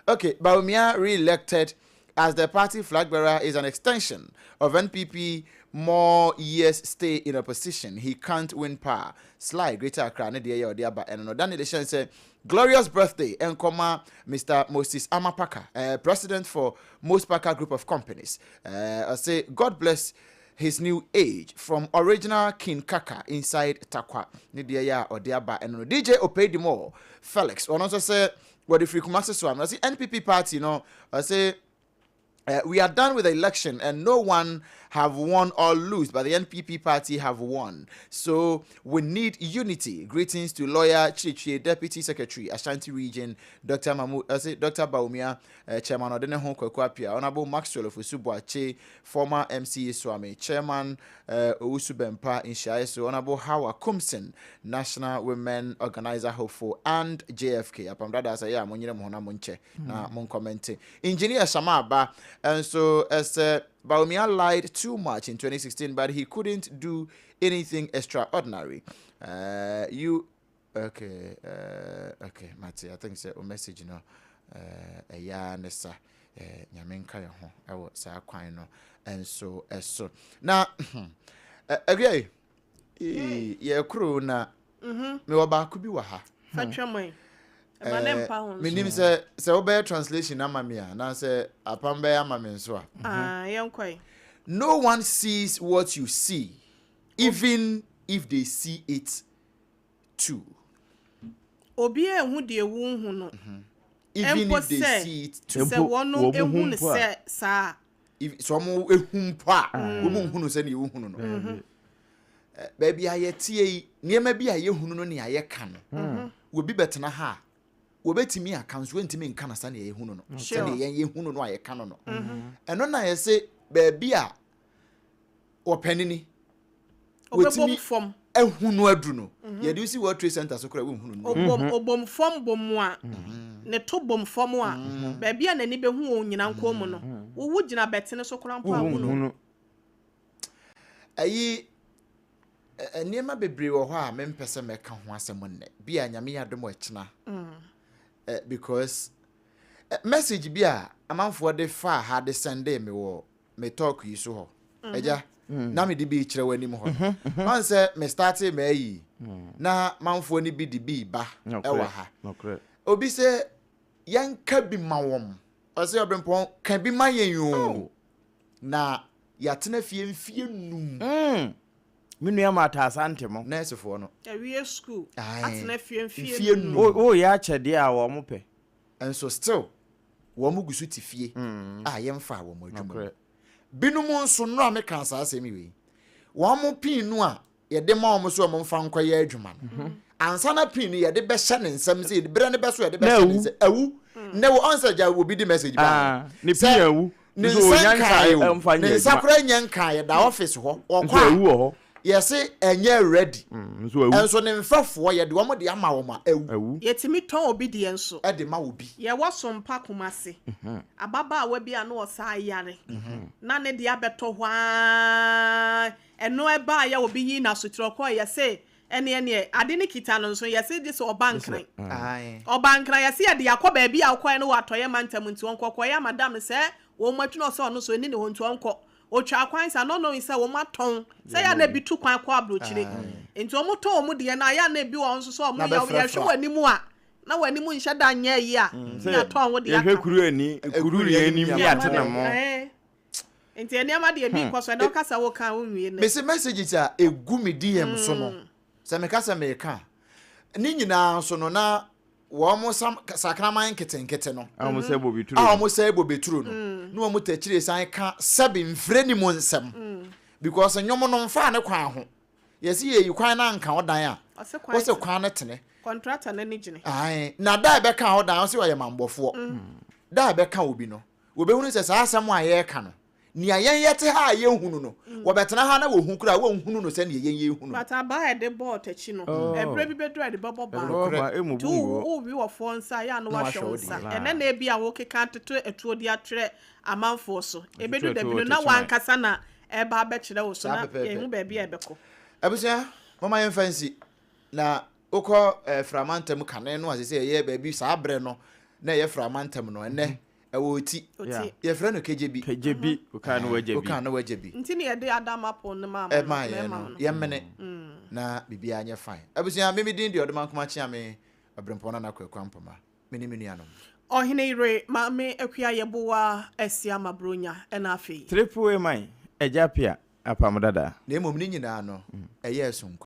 Okay, Bawumia re-elected as the party flag bearer is an extension of NPP more years stay in opposition. He can't win power. Sly Greater Accra ne de ya aba enono. Daniel Eshen say glorious birthday enkoma Mr. Moses Amapaka, president for Mospaka Group of Companies. I say God bless his new age from original King Kaka inside Takwa. Nidia or Diaba and DJ Opedimo Felix. Or also say what if we come access to I say NPP party, I say we are done with the election and no one have won or lose, but the NPP party have won. So we need unity. Greetings to lawyer Chichi, Deputy Secretary, Ashanti Region, Dr. Bawumia, Chairman Odene Honko Kwapia, Honorable Maxwell of Usubuache, former MCA Swami, Chairman Usubempa in Shaiso, Honorable Howard Kumsen, National Women Organizer Hopeful, and JFK. APAM DADAA say ya monyere mo na monche na mon comment. Engineer Shamaba, and so as Bawumia lied too much in 2016, but he couldn't do anything extraordinary. Okay, Mati, I think it's a message, nessa, Nyamenka, I was quite and so now, again, crew na me waba kubi waha. Fatchame. Minim say obey translation amamia na say apambe amame nso a. No one sees what you see, even if they see it too. Obi ehu de ewu hu no. Even if they see it too. Se wono ehu ne se sa. If some ehu pa, wo mu hu no se ne ehu no no. Baby aye tie niema bi aye hu no ne aye ka no. Wo bi betena ha. Wobetimi akanso ntimi nka na sane ye hunu no sane ye hunu no aye kano no eno na ye se baabi a openini wotimi fom ehunu adu no ye do see World Trade Center so kura we hunu no obom fom bom a ne to bom fom a baabi a nani behu onyina nko mu no wo gina betene so kura mpo awu no ayi niema bebre wo ho a mempese meka ho asem nne bia nyame yadom akina because message bi a amanfo de fa ha de send me wo me talk yi so ho eja na me de bi kire wani mu ho man say me start me yi na manfo ni bi de bi ba e wa ha obi say yanka bi mawom o say obrempon kan bi ma yen yo na yatena fie num Minu mata asante mo nurse fo no awie school atena fie nu ya chede a wo mo pe and so still wo mo gusu ti fie yemfa wo mo adwuma binum nso no ameka asase mi we wo mo pin nu a ye de ma wo so mo mfa nkoye adwuma ansa na pin ye de be hye ne nsam se de bre ne be so ye de be hye ne se awu ne wo answer ja wo bi di message ba ne pin awu ne nyanka ne sakura nyanka ye da office ho okwa awu ho yes enye ready enso ne mfafo ye de wo de ama wo ma awu yetimi ton obi de enso e de ma obi ye wo sompa komase ababa awa bi anu osa yare na ne de abeto hwa eno e ba ya obi yi na sotiro ko ye se ene ade ne kita no nso ye se de so obankran obankran ye se ye de yakoba bi akwa ne watoye mantam nti wonkokọ ya madam se wo matwe no so no so ni ne hontu onko otwa kwan sa no isa wo maton say ya na bitu kwan kwa abrochire enti wo moton wo de na ya na bi wo nso so mo ya hwe wanimu a na wanimu nhya da nya yi a na ton wo de aka kuru ani mi atena mo enti eni ama de bi kwaso na kasa wo kan wo nwie ne message a egu me DM so no sɛ meka sɛ meka ni nyinaa so no na wɔn sakraman nketenkete no ɔmo sɛ bo beturo no na wɔn tɛkyire san ka sɛbi mfre ni mu nsɛm because nyɔm no mfa ne kwan ho yɛsi yɛ yi kwan na nka ɔdan a wɔsɛ kwan ne tene contractor na ne gyine ai na da bɛka ɔdan wɔsɛ ɔyɛ mambɔfoɔ da bɛka obi no wɔbɛhunu sɛ saa asɛm a yɛka no nia yɛn yɛte ha a yɛnhunu no wɔbɛtena ha na wɔhu kura wɔnhunu no sɛ ne yɛn yɛnhunu bata ba yɛ de ball tachi no ɛbrɛ bi bɛdura de bɔbɔ ba tu wo bi wɔ fɔ nsa ya no wahwɛ nsa ɛnɛ na ebi a wɔkeka toto etuo di atrɛ amanfo so ebedu da bi no na wankasa na ɛba bɛkyerɛ wo so na yɛhu baabi a ɛbɛkɔ abusua mama yɛn fancy na okɔ framantam kane no asese yɛ baabi saa brɛ no na yɛ framantam no ɛnɛ ɛwɔ ti yɛ frɛ no KJB oka no wajebi nti ne yɛde adama pon no ma yɛ mene na bibia nyɛ fine abusua mimi din de ɔde mankoma kyea me abrempɔn na kwakwa mpama meni menuanom Oheneyere ma me akua yɛboa asia mabronya ɛna afei triple man agya pia APAM DADAA na emom ni nyinaa no ɛyɛ sonko